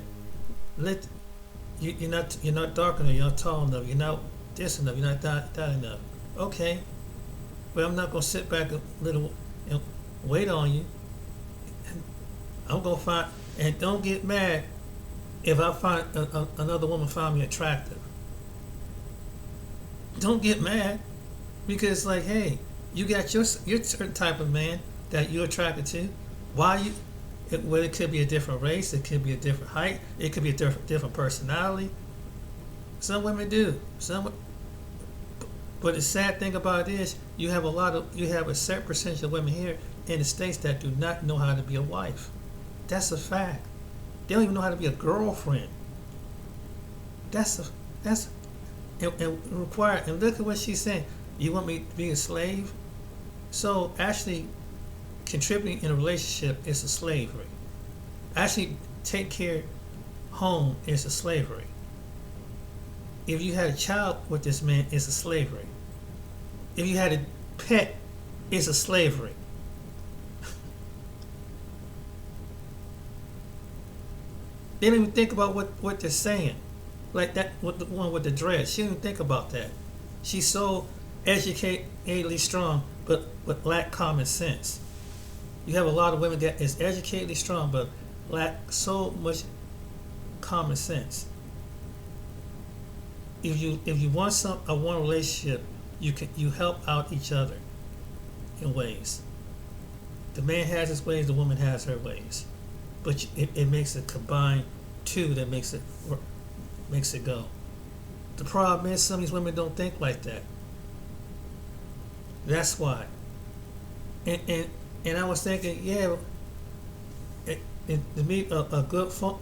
You're not dark enough. You're not tall enough. You're not this enough. You're not that enough. Okay, but I'm not gonna sit back a little and wait on you. I'm gonna find, and don't get mad if I find another woman find me attractive. Don't get mad, because like, hey, you got your certain type of man that you're attracted to. Why you? Well, it could be a different race, it could be a different height, it could be a different personality. Some women do. But the sad thing about it is, you have a certain percentage of women here in the States that do not know how to be a wife. That's a fact. They don't even know how to be a girlfriend. And look at what she's saying. You want me to be a slave? So actually, contributing in a relationship is a slavery. Actually, take care home is a slavery. If you had a child with this man, it's a slavery. If you had a pet, it's a slavery. They don't even think about what they're saying. Like that, with the one with the dress. She didn't even think about that. She's so educatedly strong, but lack common sense. You have a lot of women that is educatedly strong, but lack so much common sense. If you want one relationship, you help out each other in ways. The man has his ways, the woman has her ways, but it makes a combined two that makes it go. The problem is some of these women don't think like that. That's why. And I was thinking, yeah, to meet a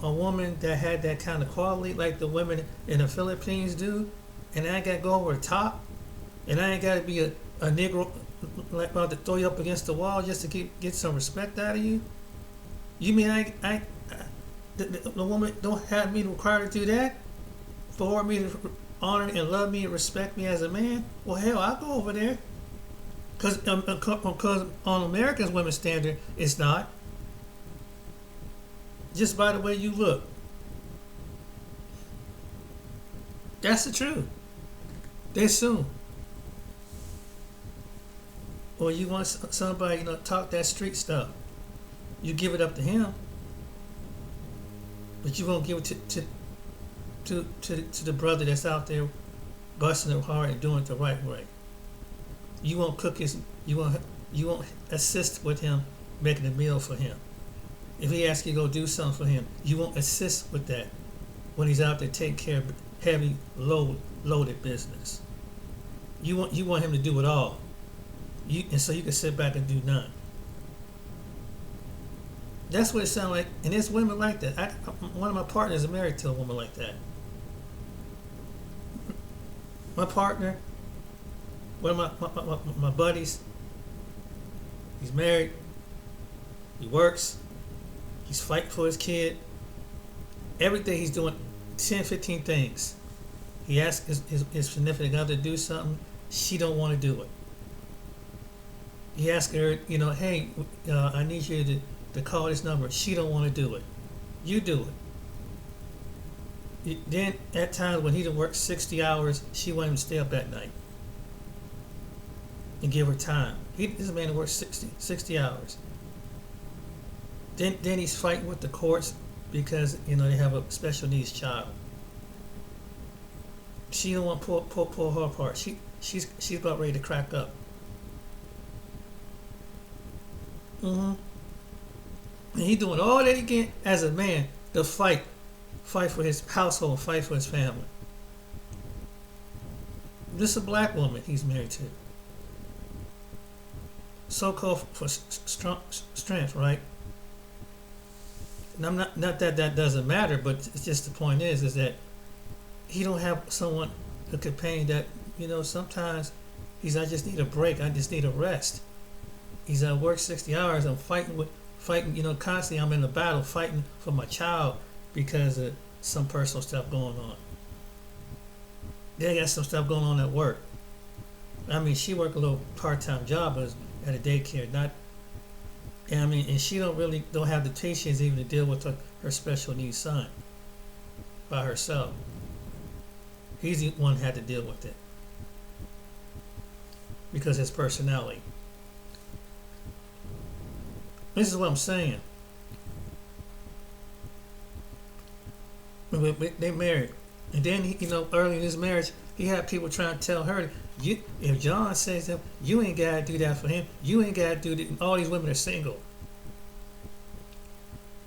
woman that had that kind of quality like the women in the Philippines do, and I ain't got to go over the top, and I ain't got to be a Negro like about to throw you up against the wall just to get some respect out of you. You mean the woman don't have me required to do that for me to honor and love me and respect me as a man? Well, hell, I'll go over there. Because on American women's standard, it's not. Just by the way you look. That's the truth. They assume. Or you want somebody, talk that street stuff. You give it up to him. But you won't give it to the brother that's out there busting it hard and doing it the right way. You won't cook you won't assist with him making a meal for him. If he asks you to go do something for him, you won't assist with that when he's out there taking care of heavy loaded business. You want him to do it all. And so you can sit back and do none. That's what it sounds like, and there's women like that. One of my partners is married to a woman like that. My partner, one of my buddies, he's married, he works, he's fighting for his kid. Every day he's doing 10, 15 things. He asks his significant other to do something, she don't want to do it. He asks her, hey, I need you to call this number. She don't want to do it. You do it. Then at times when he done worked 60 hours, she wanted him to stay up that night and give her time. This is a man who works 60 hours. Then he's fighting with the courts because they have a special needs child. She don't want to pull her apart. She's about ready to crack up. And he doing all that he can as a man to fight for his household, fight for his family. This is a black woman he's married to. So-called for strength, right? And I'm not that doesn't matter, but it's just the point is that he don't have someone, a companion that, sometimes I just need a break, I just need a rest. He's at work 60 hours, I'm fighting, constantly I'm in a battle fighting for my child because of some personal stuff going on. They got some stuff going on at work. I mean, she work a little part-time job at a daycare, and she don't have the patience even to deal with her special needs son by herself. He's the one who had to deal with it because of his personality. This is what I'm saying. They married, and then early in his marriage, he had people trying to tell her, if John says that, you ain't gotta do that for him. You ain't gotta do that. And all these women are single.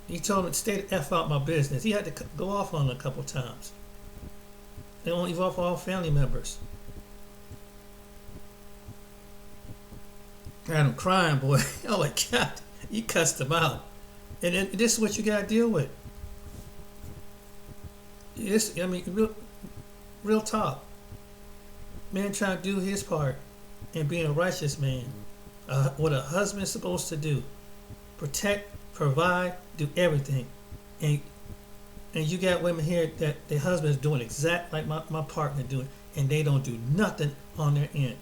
He told him to stay the F out my business. He had to go off on her a couple times. They won't leave off all family members. I had him crying, boy. Oh my God, you cussed him out, and then this is what you gotta deal with. Real talk. Man trying to do his part and being a righteous man. What a husband's supposed to do. Protect, provide, do everything. And you got women here that their husband's doing exactly like my partner doing, and they don't do nothing on their end.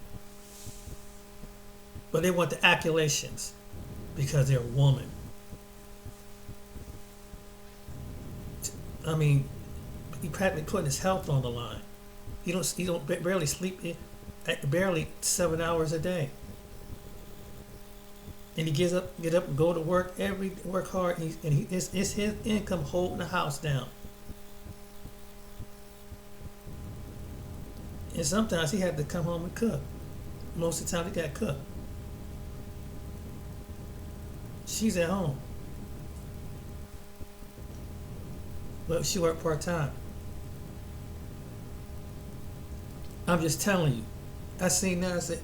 But they want the accolations because they're a woman. I mean, he practically putting his health on the line. He don't barely sleep, barely 7 hours a day. And he get up, and go to work work hard, it's his income holding the house down. And sometimes he had to come home and cook. Most of the time he got to cook. She's at home. But she worked part-time. I'm just telling you. I seen that.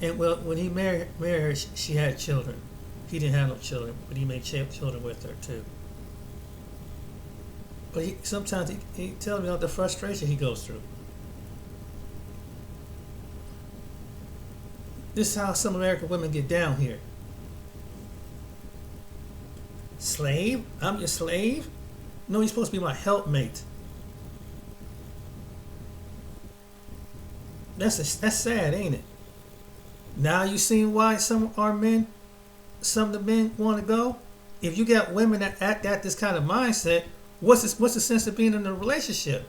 And when he married her, she had children. He didn't have no children, but he made children with her too. But sometimes he tells me all the frustration he goes through. This is how some American women get down here. Slave? I'm your slave? No, you're supposed to be my helpmate. That's sad, ain't it? Now you seen why some of the men want to go? If you got women that act this kind of mindset, what's the sense of being in a relationship?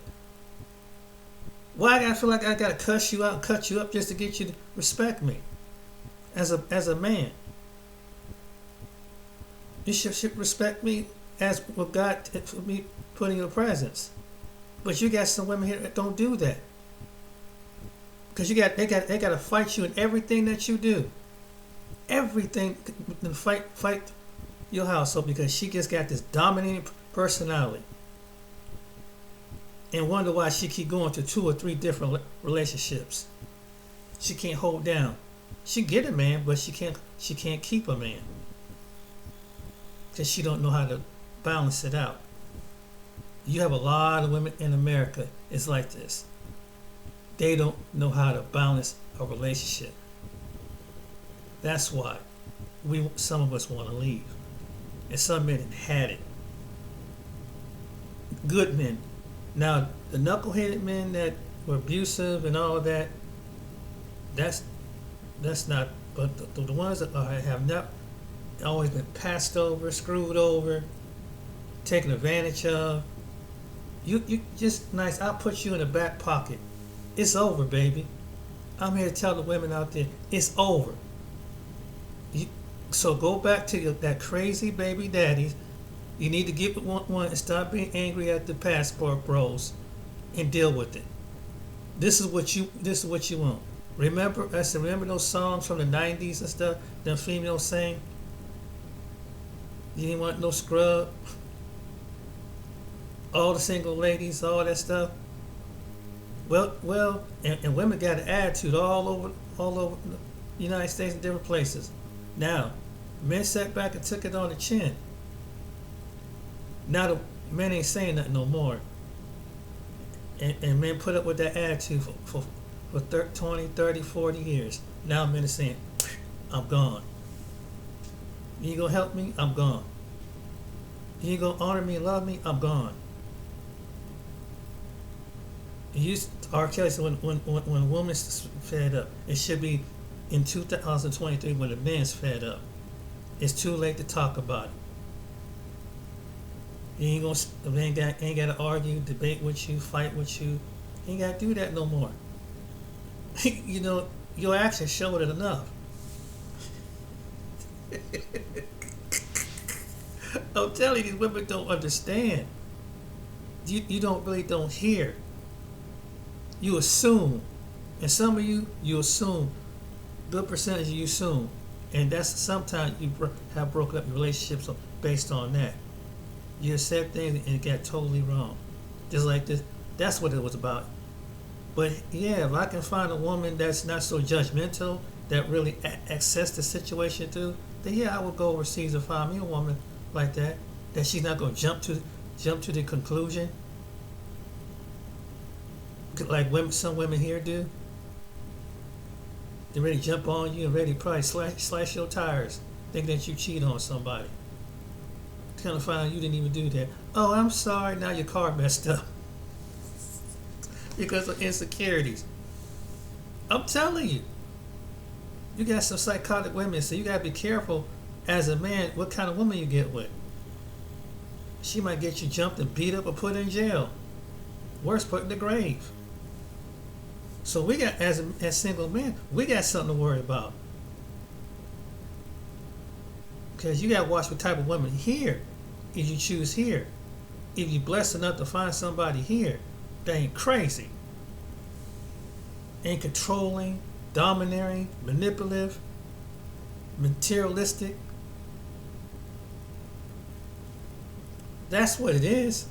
Why I gotta feel like I gotta cuss you out and cut you up just to get you to respect me as a man? You should respect me as what God for me put in your presence. But you got some women here that don't do that. Because they got to fight you in everything that you do. Everything, and fight your household because she just got this dominating personality. And wonder why she keep going to 2 or 3 different relationships. She can't hold down. She get a man, but she can't keep a man. Because she don't know how to balance it out. You have a lot of women in America is like this. They don't know how to balance a relationship. That's why some of us want to leave. And some men had it. Good men. Now, the knuckleheaded men that were abusive and all of that, that's not, but the ones that have not always been passed over, screwed over, taken advantage of, you just nice, I'll put you in the back pocket. It's over, baby. I'm here to tell the women out there, it's over. So go back to that crazy baby daddies. You need to get one and stop being angry at the passport bros and deal with it. This is what you want. Remember those songs from the 90s and stuff, them females sang? You didn't want no scrub. All the single ladies, all that stuff. And women got an attitude all over the United States and different places. Now, men sat back and took it on the chin. Now the men ain't saying nothing no more. And men put up with that attitude for 20, 30, 40 years. Now men are saying, I'm gone. You ain't gonna help me? I'm gone. You ain't gonna honor me and love me? I'm gone. R. Kelly said when a woman's fed up, it should be in 2023 when the man's fed up. It's too late to talk about it. You ain't got to argue, debate with you, fight with you. You ain't got to do that no more. You know, your actions showed it enough. I'm telling you, these women don't understand. You don't hear. You assume. And some of you assume. Good percentage of you assume. And that's sometimes you have broken up your relationships based on that. You said things and it got totally wrong. Just like this. That's what it was about. But yeah, if I can find a woman that's not so judgmental, that really access the situation too, then yeah, I would go overseas and find me a woman like that. That she's not gonna jump to the conclusion. Like some women here do. They're ready to jump on you and ready to probably slash your tires, thinking that you cheat on somebody. Kind of find you didn't even do that. Oh, I'm sorry. Now your car messed up because of insecurities. I'm telling you, you got some psychotic women, so you gotta be careful as a man what kind of woman you get with. She might get you jumped and beat up or put in jail. Worse, put in the grave. So we got, as single men, we got something to worry about. Because you got to watch what type of woman here, if you choose here. If you're blessed enough to find somebody here, that ain't crazy. Ain't controlling, domineering, manipulative, materialistic. That's what it is.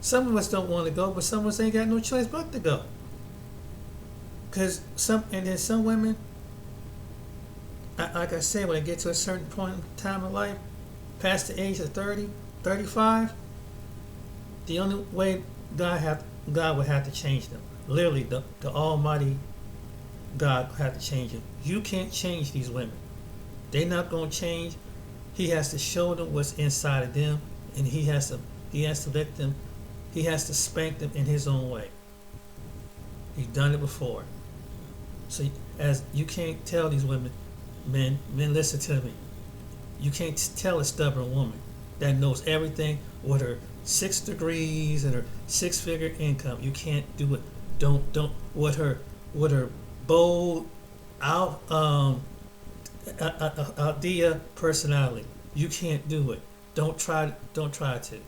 Some of us don't want to go, but some of us ain't got no choice but to go. Because some women, like I said, when they get to a certain point in time in life, past the age of 30, 35, the only way God would have to change them. Literally, the Almighty God would have to change them. You can't change these women. They're not going to change. He has to show them what's inside of them, and he has to let them. He has to spank them in his own way. He's done it before. So as you can't tell these women, men listen to me. You can't tell a stubborn woman that knows everything with her 6 degrees and her 6-figure income. You can't do it. Don't with her bold idea personality. You can't do it. Don't try to.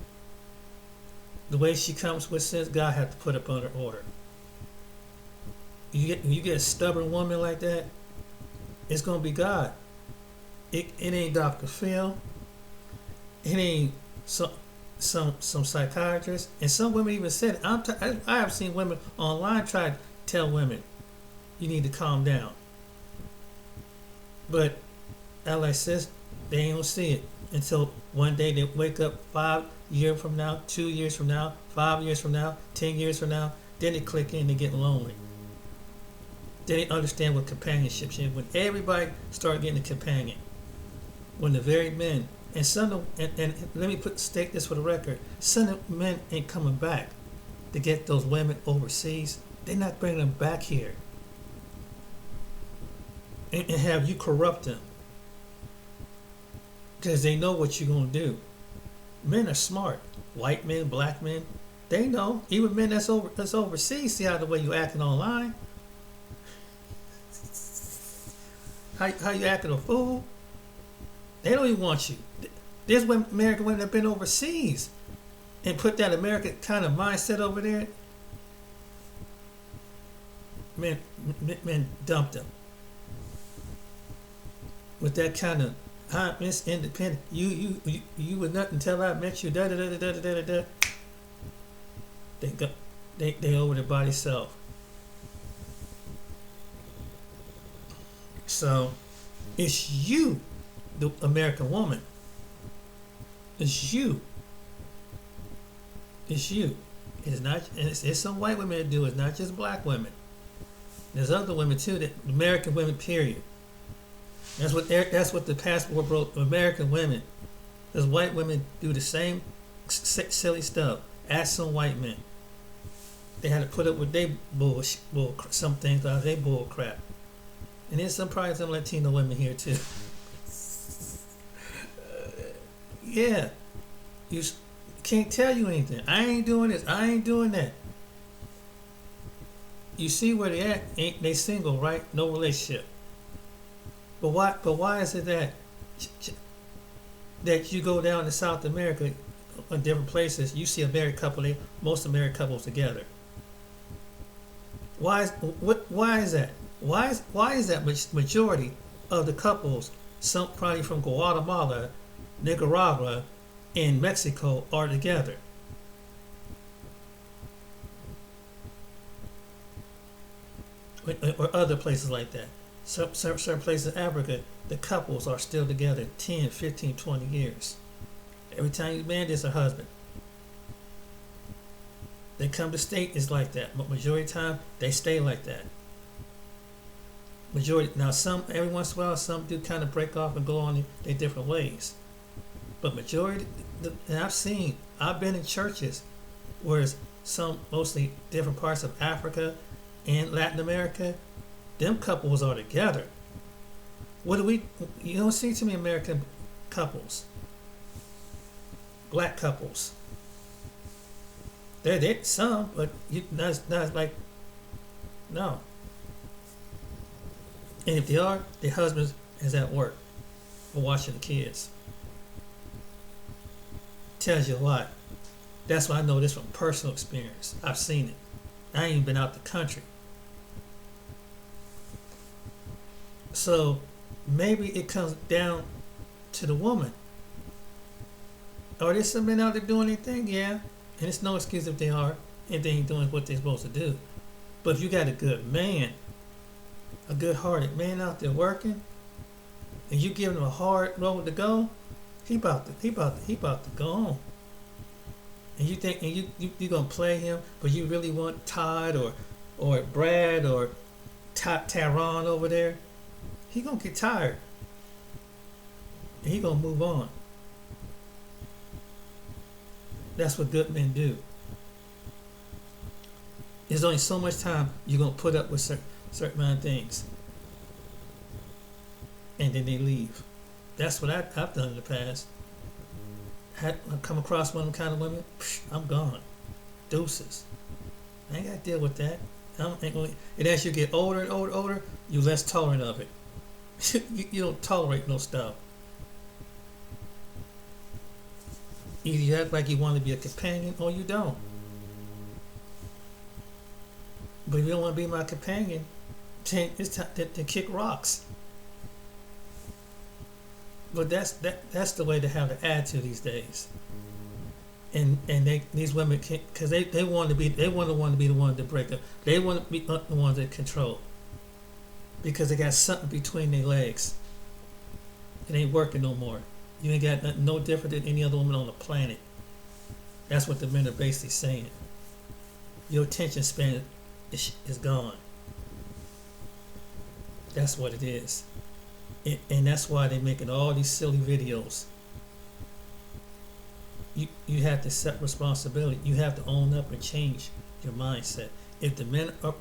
The way she comes with sense, God has to put up under order. You get a stubborn woman like that, it's gonna be God. It ain't Dr. Phil. It ain't some psychiatrist. And some women even said it. I have seen women online try to tell women, you need to calm down. But like says, they ain't gonna see it until one day they wake up 5 years from now, 2 years from now, 5 years from now, 10 years from now. Then they click in and they get lonely. Then they understand what companionship is. When everybody started getting a companion, when the very men and let me state this for the record, some of the men ain't coming back to get those women overseas. They're not bringing them back here and have you corrupt them because they know what you're gonna do. Men are smart. White men, black men, they know. Even men that's overseas see how the way you acting online. How you acting a fool? They don't even want you. There's American women that have been overseas and put that American kind of mindset over there. Men dumped them with that kind of Miss Independent. You was nothing until I met you. Da da da da da da da da. They go, they over their body self. So, it's you, the American woman. It's you. It's you. It's not. It's some white women that do it. It's not just black women. There's other women too. That American women. Period. That's what the passport broke. American women. Because white women do the same silly stuff. Ask some white men. They had to put up with their some things out of their bull crap. And there's probably some Latino women here too. Yeah, you can't tell you anything. I ain't doing this. I ain't doing that. You see where they at? Ain't they single, right? No relationship. But why? But why is it that you go down to South America, in different places, you see a married couple? Most of married couples together. Why is that? Why is that majority of the couples, some probably from Guatemala, Nicaragua, and Mexico, are together? Or other places like that. Certain places in Africa, the couples are still together 10, 15, 20 years. Every time you marry, there's a husband. They come to state is like that, but majority of the time they stay like that. Majority now, some every once in a while, some do kind of break off and go on their different ways. But majority, and I've been in churches where some mostly different parts of Africa and Latin America, them couples are together. You don't see too many American couples, black couples. They're some, but not like, no. And if they are, their husband is at work or watching the kids. Tells you a lot. That's why I know this from personal experience. I've seen it. I ain't even been out the country. So maybe it comes down to the woman. Are there some men out there doing anything? Yeah. And it's no excuse if they are and they ain't doing what they're supposed to do. But if you got a good man, a good-hearted man out there working, and you give him a hard road to go, he about to go on. And you think, and you gonna play him, but you really want Todd or Brad or Tyrone over there, he gonna get tired, and he gonna move on. That's what good men do. There's only so much time you're gonna put up with certain amount of things, and then they leave. That's what I've done in the past. I come across one of them kind of women, I'm gone. Deuces. I ain't got to deal with that. And as you get older and older, you're less tolerant of it. You don't tolerate no stuff. Either you act like you want to be a companion or you don't. But if you don't want to be my companion, then it's time to kick rocks. But that's the way to have the attitude these days. And these women can't, because they want to be the one to break up. They want to be the ones that control, because they got something between their legs. It ain't working no more. You ain't got nothing no different than any other woman on the planet. That's what the men are basically saying. Your attention span is gone. That's what it is. And that's why they're making all these silly videos. You have to accept responsibility. You have to own up and change your mindset. If the men are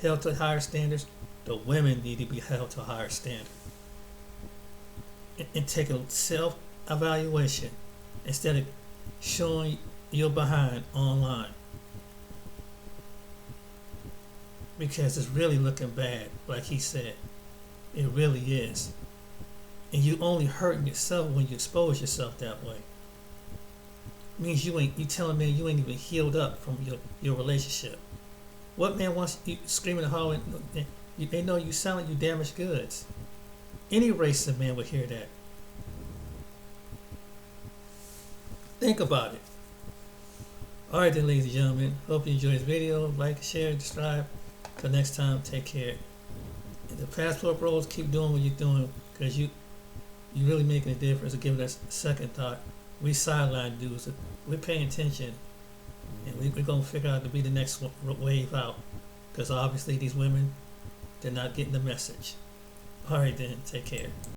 held to higher standards, the women need to be held to a higher standard. And take a self-evaluation instead of showing your behind online. Because it's really looking bad, like he said. It really is. And you only hurting yourself when you expose yourself that way. It means you telling me you ain't even healed up from your relationship. What man wants you screaming and hollering? They know you sound like you damaged goods. Any racist man would hear that. Think about it. Alright then, ladies and gentlemen. Hope you enjoyed this video. Like, share, subscribe. Till next time, take care. And the passport bros, keep doing what you're doing, because you really making a difference and giving us a second thought. We sideline dudes. We're paying attention. And we're going to figure out to be the next wave out. Because obviously these women, they're not getting the message. Alright then, take care.